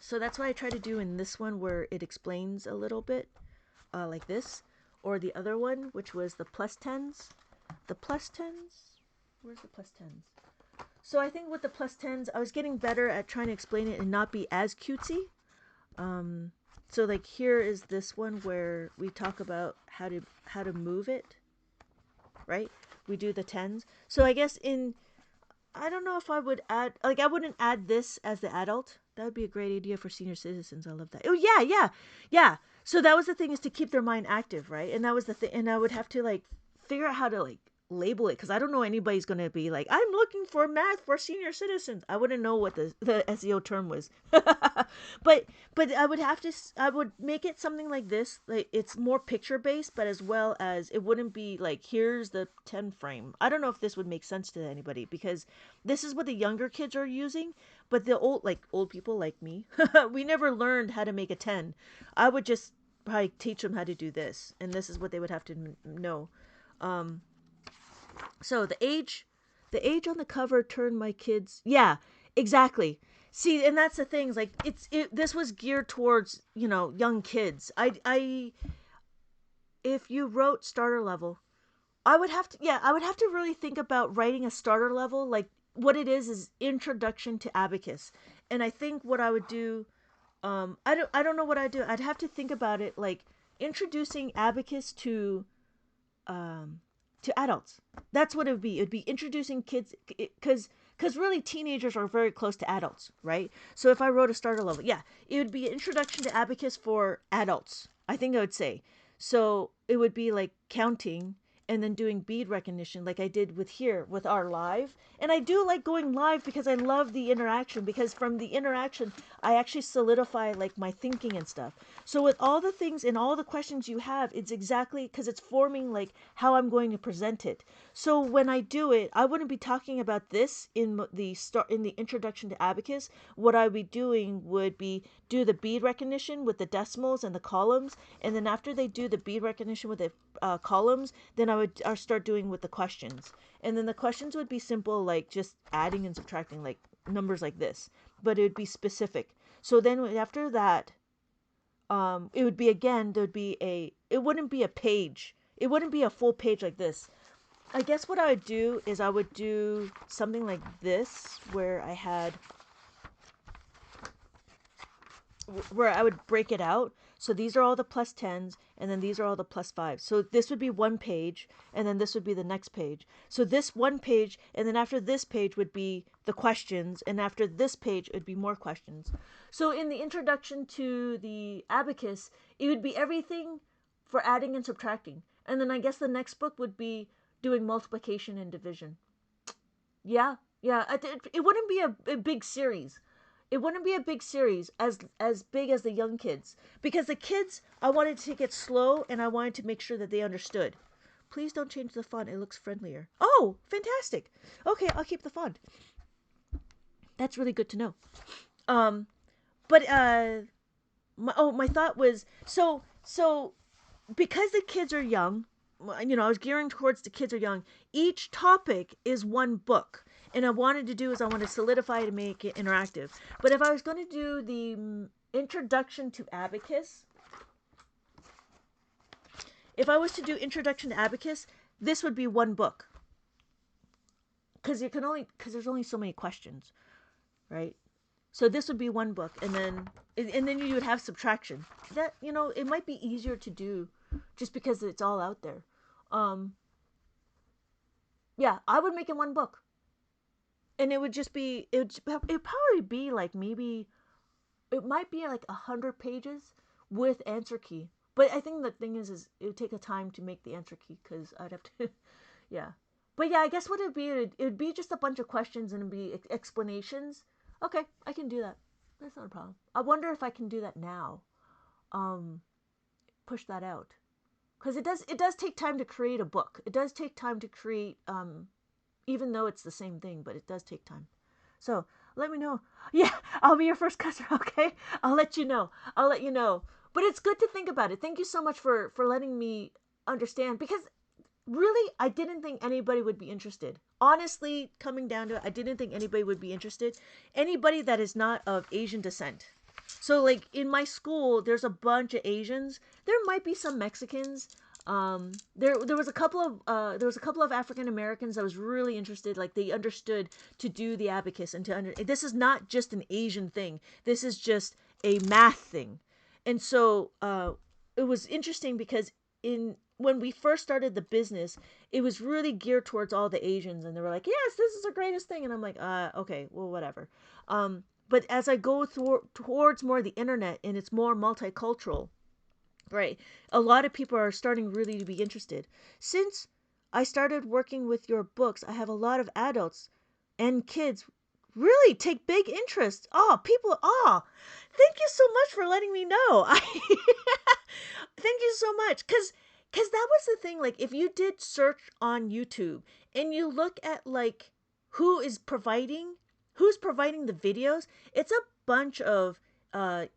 So that's what I try to do in this one, where it explains a little bit, like this. Or the other one, which was the plus tens. The plus tens? Where's the plus tens? So I think with the plus tens, I was getting better at trying to explain it and not be as cutesy. So like here is this one where we talk about how to move it, right? We do the tens. So I guess I don't know if I would add, like I wouldn't add this as the adult. That would be a great idea for senior citizens. I love that. Oh yeah, yeah, yeah. So that was the thing, is to keep their mind active, right? And that was the thing. And I would have to like figure out how to like label it, because I don't know anybody's going to be like, I'm looking for math for senior citizens. I wouldn't know what the SEO term was. but I would make it something like this. Like it's more picture based, but as well as it wouldn't be like, here's the 10 frame. I don't know if this would make sense to anybody, because this is what the younger kids are using, but the old people like me, we never learned how to make a 10. I would just probably teach them how to do this, and this is what they would have to know. So the age on the cover turned my kids. Yeah, exactly. See, and that's the thing. Like this was geared towards, you know, young kids. If you wrote starter level, I would have to really think about writing a starter level. Like what it is introduction to Abacus, and I think what I would do. I don't know what I'd do. I'd have to think about it, like introducing Abacus um, to adults. That's what it would be. It would be introducing kids, because really teenagers are very close to adults, right? So if I wrote a starter level, yeah, it would be an introduction to Abacus for adults. I think I would say. So it would be like counting and then doing bead recognition, like I did with here with our live. And I do like going live because I love the interaction, because from the interaction I actually solidify like my thinking and stuff. So with all the things and all the questions you have, it's exactly because it's forming like how I'm going to present it. So when I do it, I wouldn't be talking about this in the introduction to Abacus. What I'd be doing would be do the bead recognition with the decimals and the columns, and then after they do the bead recognition with the columns, then I start doing with the questions. And then the questions would be simple, like just adding and subtracting, like numbers like this, but it would be specific. So then after that, it would be, again, it wouldn't be a page. It wouldn't be a full page like this. I guess what I would do is I would do something like this, where I would break it out. So these are all the plus 10s, and then these are all the plus 5s. So this would be one page, and then this would be the next page. So this one page, and then after this page would be the questions, and after this page it would be more questions. So in the introduction to the Abacus, it would be everything for adding and subtracting. And then I guess the next book would be doing multiplication and division. Yeah, yeah. It wouldn't be a big series. It wouldn't be a big series as big as the young kids, because the kids, I wanted to take it slow, and I wanted to make sure that they understood. Please don't change the font. It looks friendlier. Oh, fantastic. Okay, I'll keep the font. That's really good to know. Um, but my thought was, so because the kids are young, you know, I was gearing towards the kids are young. Each topic is one book. And I wanted to solidify it and make it interactive. But if I was going to do the introduction to Abacus, this would be one book. Because there's only so many questions, right? So this would be one book, and then you would have subtraction. That, you know, it might be easier to do just because it's all out there. Yeah, I would make it one book. And it would just be, it'd probably be like maybe, it might be like 100 pages with answer key. But I think the thing is it would take a time to make the answer key because I'd have to, yeah. But yeah, I guess what it'd be, it'd be just a bunch of questions and it'd be explanations. Okay, I can do that. That's not a problem. I wonder if I can do that now. Um, Push that out because it does take time to create a book. It does take time to create, even though it's the same thing, but it does take time. So let me know. Yeah, I'll be your first customer. Okay, I'll let you know. I'll let you know. But it's good to think about it. Thank you so much for letting me understand, because really I didn't think anybody would be interested. Honestly, coming down to it, I didn't think anybody would be interested. Anybody that is not of Asian descent. So like in my school, there's a bunch of Asians. There might be some Mexicans. There was a couple of African Americans that was really interested. Like they understood to do the abacus and this is not just an Asian thing. This is just a math thing. And so it was interesting because in when we first started the business, it was really geared towards all the Asians, and they were like, "Yes, this is the greatest thing," and I'm like, okay, well, whatever." But as I go towards more the internet and it's more multicultural, right? A lot of people are starting really to be interested. Since I started working with your books, I have a lot of adults and kids really take big interest. Thank you so much for letting me know. Thank you so much. Cause that was the thing. Like if you did search on YouTube and you look at like who's providing the videos, it's a bunch of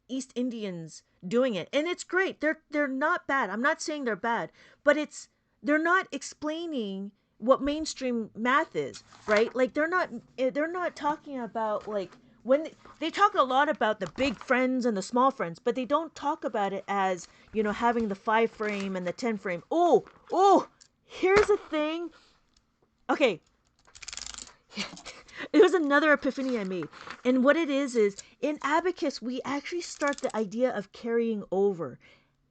East Indians doing it, and it's great. They're not bad. I'm not saying they're bad, but they're not explaining what mainstream math is, right? Like they're not talking about like when they talk a lot about the big friends and the small friends, but they don't talk about it as, having the 5 frame and the 10 frame. Oh, here's a thing. Okay, it was another epiphany I made. And what it is in Abacus, we actually start the idea of carrying over.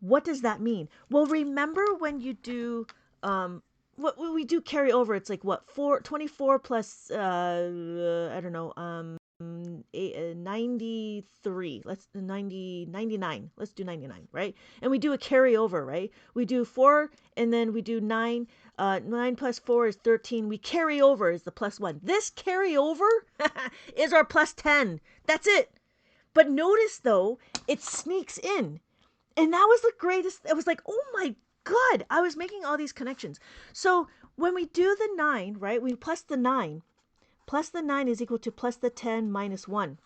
What does that mean? Well, remember when you do, what we do carry over, it's like what, 24 plus, I don't know, 93, let's 99, let's do 99, right? And we do a carryover, right? We do 4 and then we do 9. 9 plus 4 is 13. We carry over is the plus 1. This carryover is our plus 10. That's it. But notice though, it sneaks in. And that was the greatest. It was like, oh my God, I was making all these connections. So when we do the 9, right, we plus the 9. Plus the 9 is equal to plus the 10 minus 1,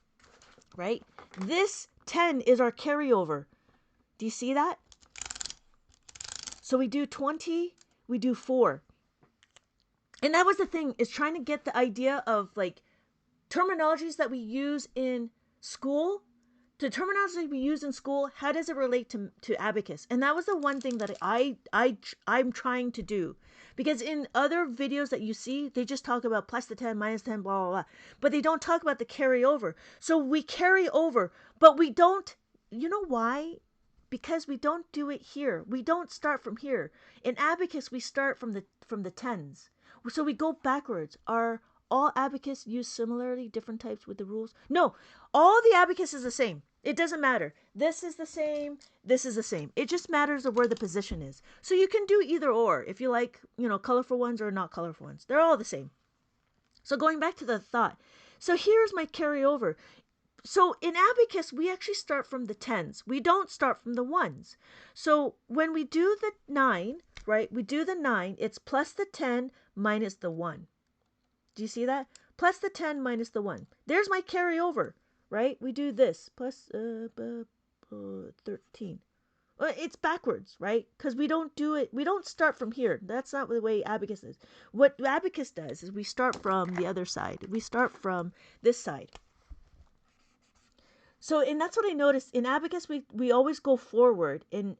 right? This 10 is our carryover. Do you see that? So we do 20, we do 4. And that was the thing, is trying to get the idea of like terminologies that we use in school. The terminology we use in school, how does it relate to Abacus? And that was the one thing that I'm trying to do. Because in other videos that you see, they just talk about plus the 10, minus 10, blah, blah, blah. But they don't talk about the carryover. So we carry over, but we don't, you know why? Because we don't do it here. We don't start from here. In Abacus, we start from the tens. So we go backwards. Are all Abacus used similarly, different types with the rules? No, all the Abacus is the same. It doesn't matter. This is the same. This is the same. It just matters of where the position is. So you can do either or. If you like, colorful ones or not colorful ones. They're all the same. So going back to the thought. So here's my carryover. So in Abacus, we actually start from the tens. We don't start from the ones. So when we do the 9, right, we do the 9, it's plus the 10 minus the 1. Do you see that? Plus the 10 minus the 1. There's my carryover, right? We do this, plus 13. It's backwards, right? Because we don't do it, we don't start from here. That's not the way Abacus is. What Abacus does is we start from the other side. We start from this side. So, and that's what I noticed. In Abacus, we always go forward. In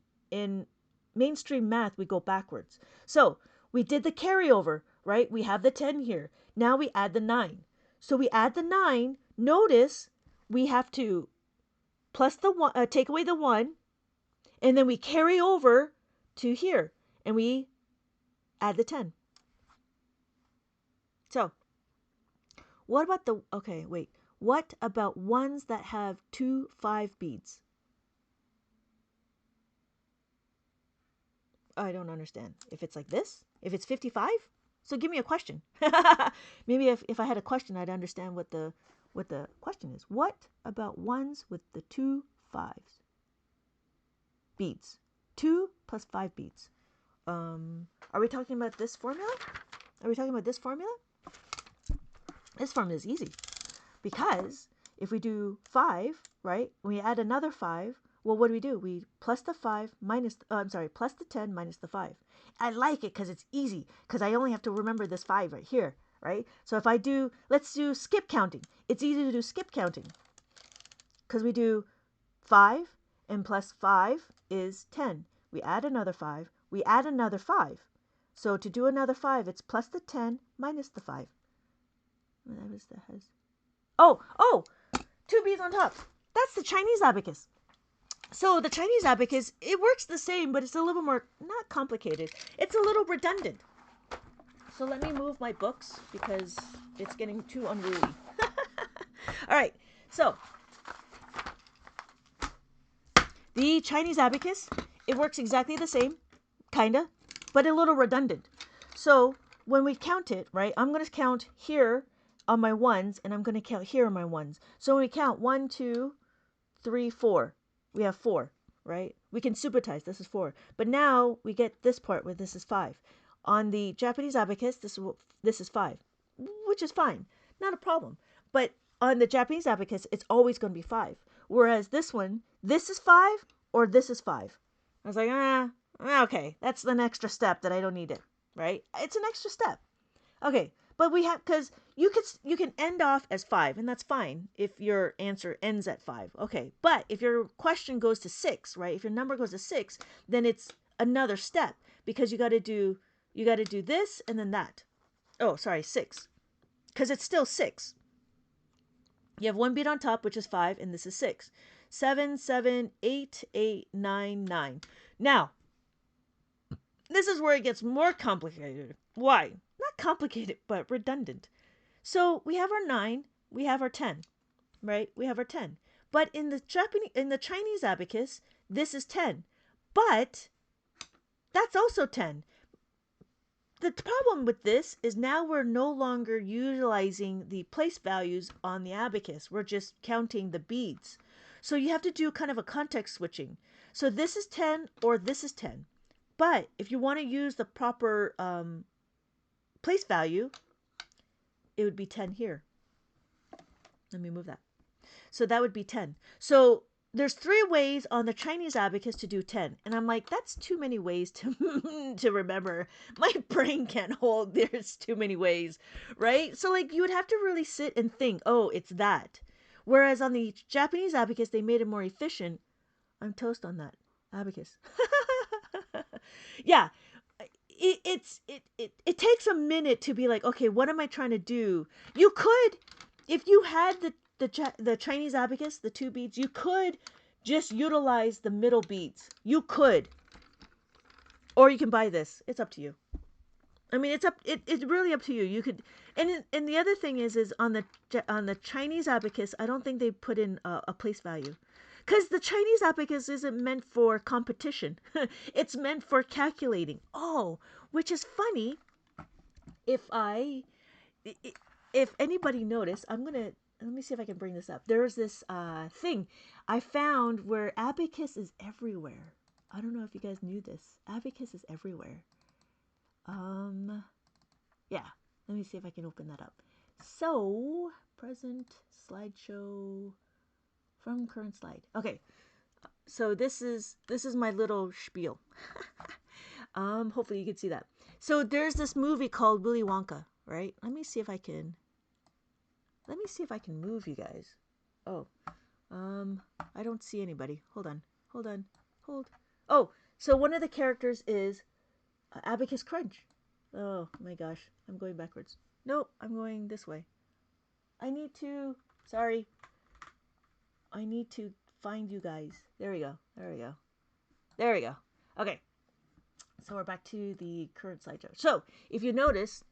mainstream math, we go backwards. So, we did the carryover, right? We have the 10 here. Now we add the 9. So we add the 9. Notice we have to plus the 1, take away the 1, and then we carry over to here, and we add the 10. So what about the, okay, wait. What about ones that have 2 5 beads? I don't understand. If it's like this, if it's 55, so give me a question. Maybe if I had a question, I'd understand what the question is. What about ones with the 2 5s? Beads. 2 plus 5 beads. Are we talking about this formula? Are we talking about this formula? This formula is easy because if we do 5, right, we add another 5, well, what do? We plus the 5 minus, plus the 10 minus the 5. I like it because it's easy because I only have to remember this 5 right here, right? So if I do, let's do skip counting. It's easy to do skip counting because we do 5 and plus 5 is 10. We add another 5. We add another 5. So to do another 5, it's plus the 10 minus the 5. That was the has. Oh, 2 beads on top. That's the Chinese abacus. So the Chinese abacus, it works the same, but it's a little more, not complicated. It's a little redundant. So let me move my books because it's getting too unruly. All right, so the Chinese abacus, it works exactly the same, kinda, but a little redundant. So when we count it, right, I'm going to count here on my ones, and I'm going to count here on my ones. So when we count 1, 2, 3, 4, we have 4, right? We can supertize, this is 4. But now we get this part where this is 5. On the Japanese abacus, this is 5, which is fine, not a problem. But on the Japanese abacus, it's always going to be 5. Whereas this one, this is 5 or this is 5. I was like, okay, that's an extra step that I don't need it, right? It's an extra step. Okay, but we have, because you can end off as 5, and that's fine if your answer ends at 5. Okay, but if your question goes to 6, right? If your number goes to 6, then it's another step because you got to do this and then that. Oh, sorry, 6, because it's still 6. You have 1 bead on top, which is 5, and this is 6. 7, 7, 8, 8, 9, 9. Now, this is where it gets more complicated. Why? Not complicated, but redundant. So we have our 9, we have our 10, right? We have our 10. But in the Chinese abacus, this is 10. But that's also 10. The problem with this is now we're no longer utilizing the place values on the abacus. We're just counting the beads. So you have to do kind of a context switching. So this is 10 or this is 10. But if you want to use the proper place value, it would be 10 here. Let me move that. So that would be 10. So there's 3 ways on the Chinese abacus to do 10. And I'm like, that's too many ways to remember. My brain can't hold there's too many ways, right? So like you would have to really sit and think, oh, it's that. Whereas on the Japanese abacus, they made it more efficient. I'm toast on that. Abacus. Yeah. It takes a minute to be like, okay, what am I trying to do? You could, if you had the Chinese abacus, the 2 beads, you could just utilize the middle beads. You could. Or you can buy this. It's up to you. I mean, it's really up to you. You could, and the other thing is on the Chinese abacus, I don't think they put in a place value. Because the Chinese abacus isn't meant for competition. It's meant for calculating. Oh, which is funny. If anybody noticed, let me see if I can bring this up. There's this thing I found where abacus is everywhere. I don't know if you guys knew this. Abacus is everywhere. Yeah. Let me see if I can open that up. So, present slideshow from current slide. Okay. So this is my little spiel. Hopefully you can see that. So there's this movie called Willy Wonka, right? Let me see if I can move you guys. Oh, I don't see anybody. Hold on. Oh, so one of the characters is Abacus Crunch. Oh my gosh, I'm going backwards. Nope, I'm going this way. I need to find you guys. There we go. Okay. So we're back to the current slideshow. So if you notice,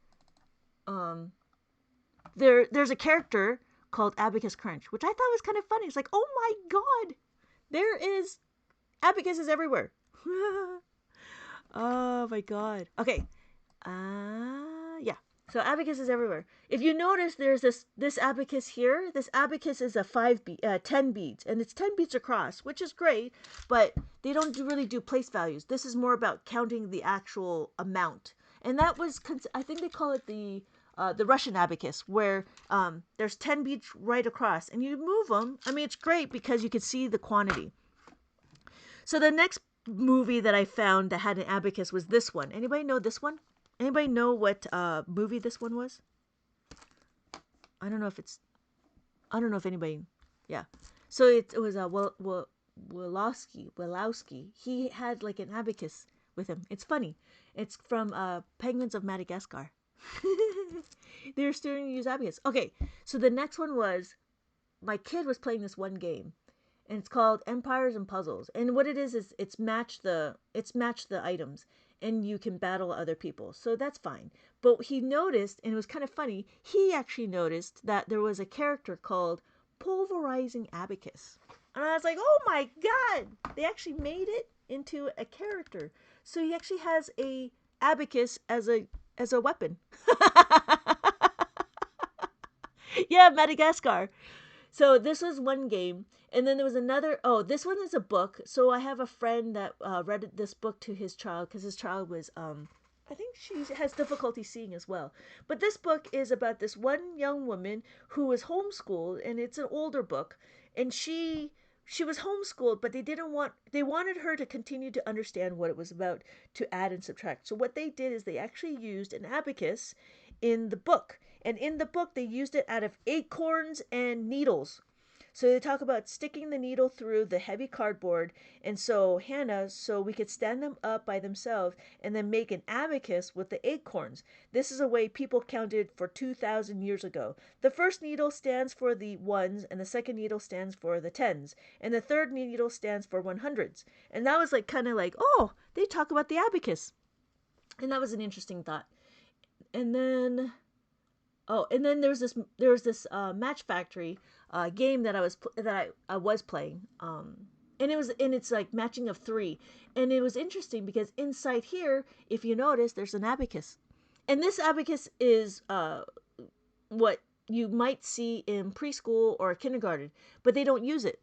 there's a character called Abacus Crunch, which I thought was kind of funny. It's like, oh my god, there is Abacus is everywhere. Oh my god. Okay. Yeah. So abacus is everywhere. If you notice, there's this abacus here. This abacus is a 10 beads, and it's 10 beads across, which is great. But they don't really do place values. This is more about counting the actual amount, and that was I think they call it the Russian abacus, where there's 10 beads right across, and you move them. I mean, it's great because you can see the quantity. So the next movie that I found that had an abacus was this one. Anybody know this one? Anybody know what movie this one was? I don't know if anybody. Yeah. So it was Wallowski. He had like an abacus with him. It's funny. It's from Penguins of Madagascar. They're starting to use abacus. Okay. So the next one was, my kid was playing this one game, and it's called Empires and Puzzles. And what it is it's match the items, and you can battle other people. So that's fine. But he noticed, and it was kind of funny, he actually noticed that there was a character called Pulverizing Abacus. And I was like, oh my god, they actually made it into a character. So he actually has a abacus as a weapon. Yeah, Madagascar. So this was one game, and then there was another. Oh, this one is a book. So I have a friend that read this book to his child because his child was, I think she has difficulty seeing as well. But this book is about this one young woman who was homeschooled, and it's an older book, and she was homeschooled, but they wanted her to continue to understand what it was about, to add and subtract. So what they did is they actually used an abacus in the book. And in the book, they used it out of acorns and needles. So they talk about sticking the needle through the heavy cardboard. And so so we could stand them up by themselves and then make an abacus with the acorns. This is a way people counted for 2,000 years ago. The first needle stands for the ones, and the second needle stands for the tens. And the third needle stands for 100s. And that was like kind of like, oh, they talk about the abacus. And that was an interesting thought. And then... Oh, and then there was this Match Factory game that I was playing, and it's like matching of 3, and it was interesting because inside here, if you notice, there's an abacus, and this abacus is what you might see in preschool or kindergarten, but they don't use it.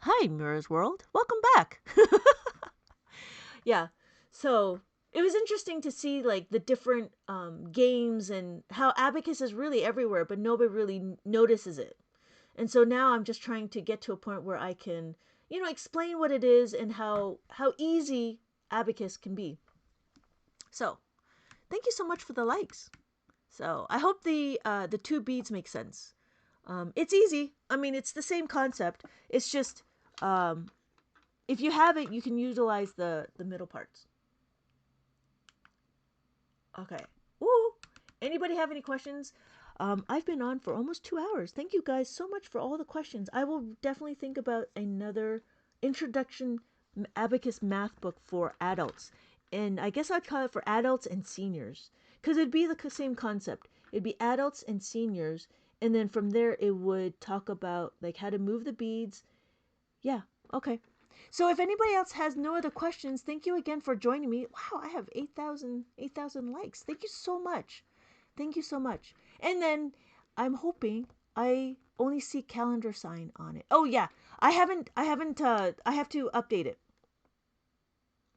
Hi, Mirror's World, welcome back. Yeah, so. It was interesting to see like the different games and how abacus is really everywhere, but nobody really notices it. And so now I'm just trying to get to a point where I can, explain what it is and how easy abacus can be. So, thank you so much for the likes. So I hope the 2 beads make sense. It's easy. I mean, it's the same concept. It's just if you have it, you can utilize the middle parts. Okay. Ooh. Anybody have any questions? I've been on for almost 2 hours. Thank you guys so much for all the questions. I will definitely think about another introduction abacus math book for adults. And I guess I'd call it for adults and seniors. Because it'd be the same concept. It'd be adults and seniors. And then from there, it would talk about like how to move the beads. Yeah. Okay. So if anybody else has no other questions, thank you again for joining me. Wow, I have 8,000 likes. Thank you so much. Thank you so much. And then I'm hoping I only see calendar sign on it. Oh yeah, I have to update it.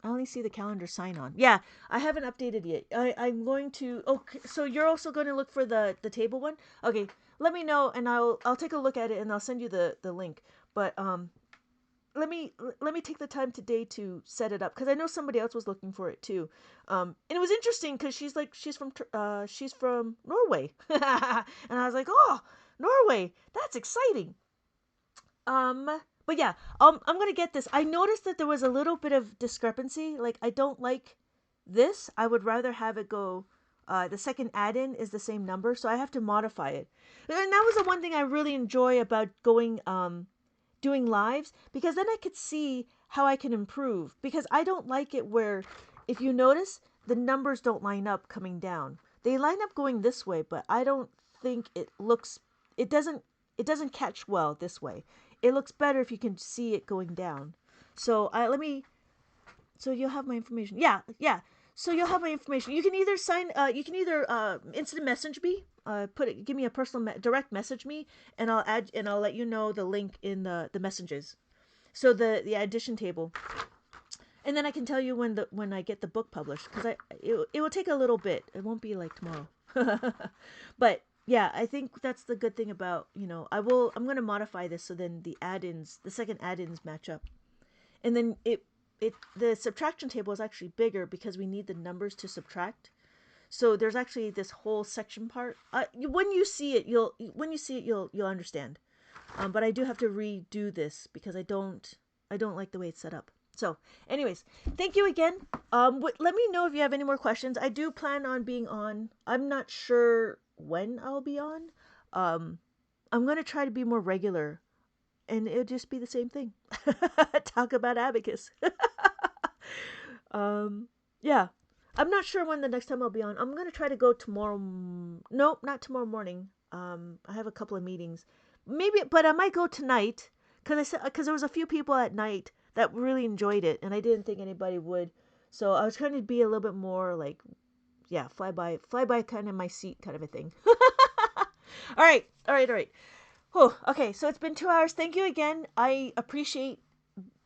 I only see the calendar sign on. Yeah, I haven't updated yet. I'm going to, okay, so you're also going to look for the table one? Okay, let me know and I'll take a look at it and I'll send you the link. But, let me take the time today to set it up because I know somebody else was looking for it too, and it was interesting because she's from Norway, and I was like, oh, Norway, that's exciting. But yeah, I'm gonna get this. I noticed that there was a little bit of discrepancy. Like I don't like this. I would rather have it go. The second add-in is the same number, so I have to modify it. And that was the one thing I really enjoy about doing lives, because then I could see how I can improve, because I don't like it where, if you notice, the numbers don't line up coming down. They line up going this way, but I don't think it doesn't catch well this way. It looks better if you can see it going down. So so you'll have my information. Yeah, yeah. So you'll have my information. You can either instant message me, give me a personal direct message me, and I'll let you know the link in the messages. So the addition table, and then I can tell you when I get the book published, because it will take a little bit. It won't be like tomorrow, but yeah, I think that's the good thing about, I'm going to modify this so then the second add-ins match up, and then the subtraction table is actually bigger because we need the numbers to subtract. So there's actually this whole section part. When you see it, you'll understand. But I do have to redo this because I don't like the way it's set up. So, anyways, thank you again. Let me know if you have any more questions. I do plan on being on. I'm not sure when I'll be on. I'm gonna try to be more regular, and it'll just be the same thing. Talk about Abacus. Yeah. I'm not sure when the next time I'll be on. I'm gonna try to go tomorrow. Nope, not tomorrow morning. I have a couple of meetings. Maybe, but I might go tonight because there was a few people at night that really enjoyed it, and I didn't think anybody would. So I was trying to be a little bit more like, yeah, fly by kind of my seat kind of a thing. All right. Oh, okay. So it's been 2 hours. Thank you again. I appreciate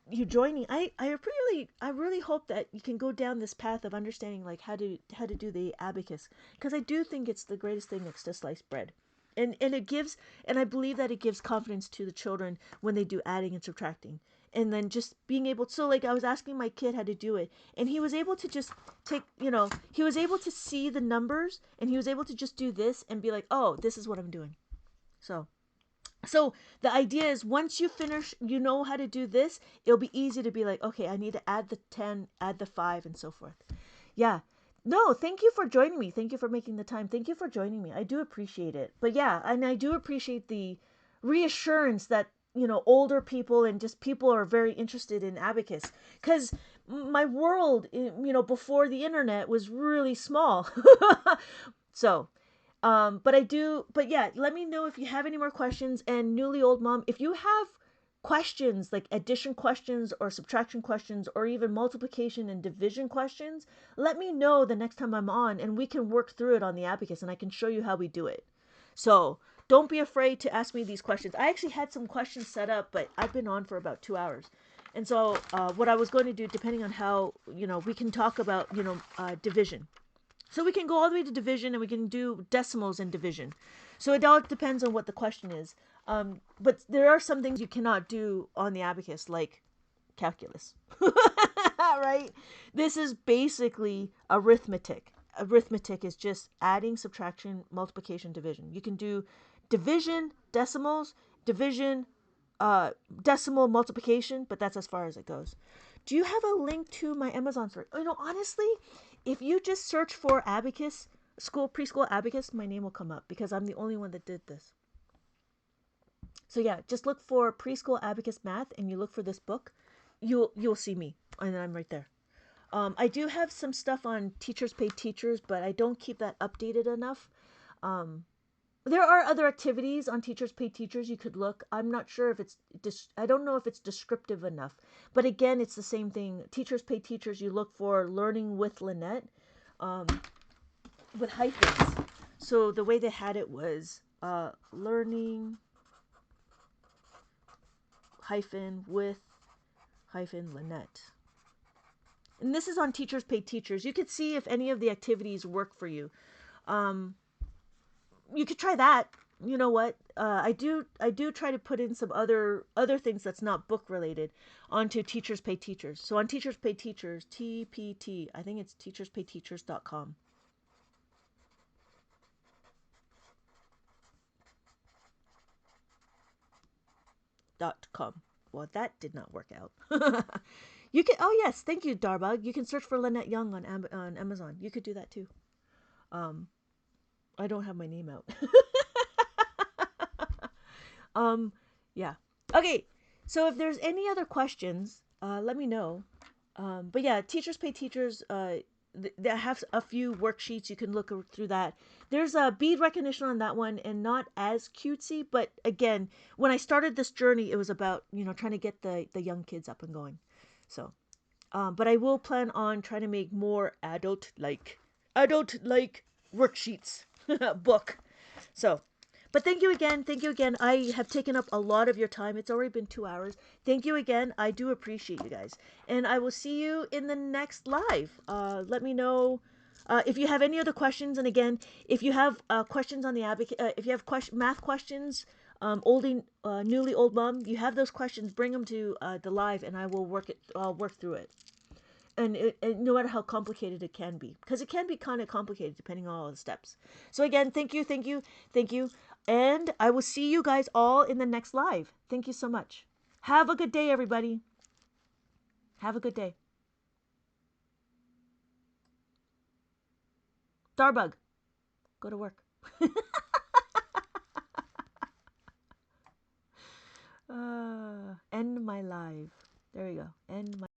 you joining. I really hope that you can go down this path of understanding like how to do the abacus, because I do think it's the greatest thing next to sliced bread. And I believe that it gives confidence to the children when they do adding and subtracting. And then just being able, so like I was asking my kid how to do it, and he was able to just he was able to see the numbers, and he was able to just do this and be like, oh, this is what I'm doing. So the idea is once you finish, how to do this, it'll be easy to be like, okay, I need to add the 10, add the 5, and so forth. Yeah. No, thank you for joining me. Thank you for making the time. Thank you for joining me. I do appreciate it. But yeah, and I do appreciate the reassurance that, older people and just people are very interested in Abacus. Because my world, before the internet was really small. So, but yeah, let me know if you have any more questions. And newly old mom, if you have questions like addition questions or subtraction questions or even multiplication and division questions, let me know the next time I'm on, and we can work through it on the abacus and I can show you how we do it. So don't be afraid to ask me these questions. I actually had some questions set up, but I've been on for about 2 hours. And so what I was going to do, depending on how, we can talk about, division. So we can go all the way to division, and we can do decimals and division. So it all depends on what the question is. But there are some things you cannot do on the abacus, like calculus. Right? This is basically arithmetic. Arithmetic is just adding, subtraction, multiplication, division. You can do division, decimals, division, decimal, multiplication, but that's as far as it goes. Do you have a link to my Amazon store? Honestly, if you just search for Abacus, preschool Abacus, my name will come up because I'm the only one that did this. So yeah, just look for Preschool Abacus Math and you look for this book. You'll see me, and I'm right there. I do have some stuff on Teachers Pay Teachers, but I don't keep that updated enough. There are other activities on Teachers Pay Teachers you could look. I'm not sure if I don't know if it's descriptive enough. But again, it's the same thing. Teachers Pay Teachers, you look for Learning with Lynette, with hyphens. So the way they had it was learning with Lynette. And this is on Teachers Pay Teachers. You could see if any of the activities work for you. You could try that. You know what? I do try to put in some other things that's not book related onto Teachers Pay Teachers. So on Teachers Pay Teachers, TPT, I think it's teacherspayteachers.com. .com. Well, that did not work out. You can. Oh yes, thank you, Darbug. You can search for Lynette Young on Amazon. You could do that too. I don't have my name out. Yeah. Okay. So if there's any other questions, let me know. But yeah, Teachers Pay Teachers. they have a few worksheets. You can look through that. There's a bead recognition on that one, and not as cutesy, but again, when I started this journey, it was about, trying to get the young kids up and going. So, but I will plan on trying to make more adult like worksheets book. So, but thank you again. Thank you again. I have taken up a lot of your time. It's already been 2 hours. Thank you again. I do appreciate you guys. And I will see you in the next live. Let me know if you have any other questions. And again, if you have questions on the Abacus, if you have math questions, newly old mom, you have those questions, bring them to the live and I will work through it. And no matter how complicated it can be, because it can be kind of complicated depending on all the steps. So again, thank you, thank you, thank you, and I will see you guys all in the next live. Thank you so much. Have a good day, everybody. Have a good day. Darbug, go to work. End my live. There we go. End my